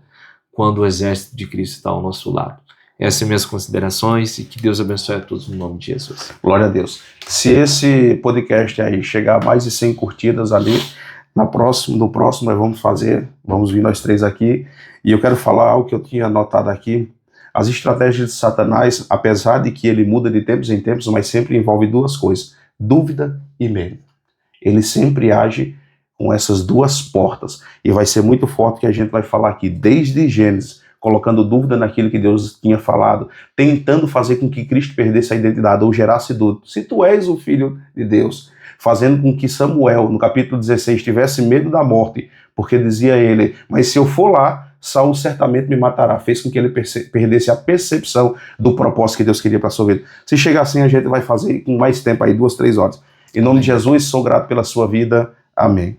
quando o exército de Cristo está ao nosso lado. Essas são minhas considerações e que Deus abençoe a todos no nome de Jesus. Glória a Deus. Se esse podcast aí chegar a mais de 100 curtidas ali, no próximo nós vamos vir nós 3 aqui, e eu quero falar algo que eu tinha anotado aqui. As estratégias de Satanás, apesar de que ele muda de tempos em tempos, mas sempre envolve 2 coisas: dúvida e medo. Ele sempre age com essas 2 portas, e vai ser muito forte que a gente vai falar aqui, desde Gênesis, colocando dúvida naquilo que Deus tinha falado, tentando fazer com que Cristo perdesse a identidade, ou gerasse dúvida. Se tu és o Filho de Deus, fazendo com que Samuel, no capítulo 16, tivesse medo da morte, porque dizia ele: mas se eu for lá, Saul certamente me matará. Fez com que ele perdesse a percepção do propósito que Deus queria para a sua vida. Se chegar assim, a gente vai fazer com mais tempo aí, 2, 3 horas. Em nome de Jesus, sou grato pela sua vida. Amém.